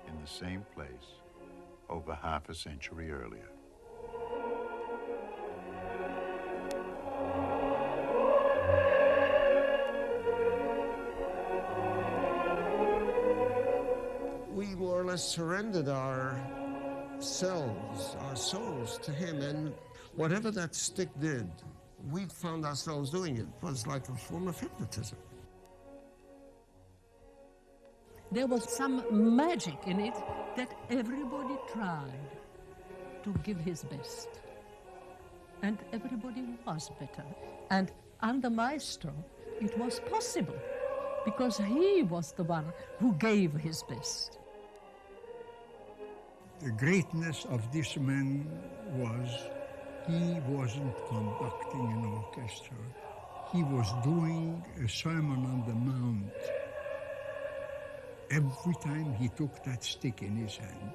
C: in the same place over half a century earlier.
K: We more or less surrendered our selves, our souls to him, and whatever that stick did, we found ourselves doing it. It was like a form of hypnotism.
G: There was some magic in it that everybody tried to give his best. And everybody was better. And under Maestro, it was possible because he was the one who gave his best.
D: The greatness of this man was he wasn't conducting an orchestra. He was doing a Sermon on the Mount. Every time he took that stick in his hand,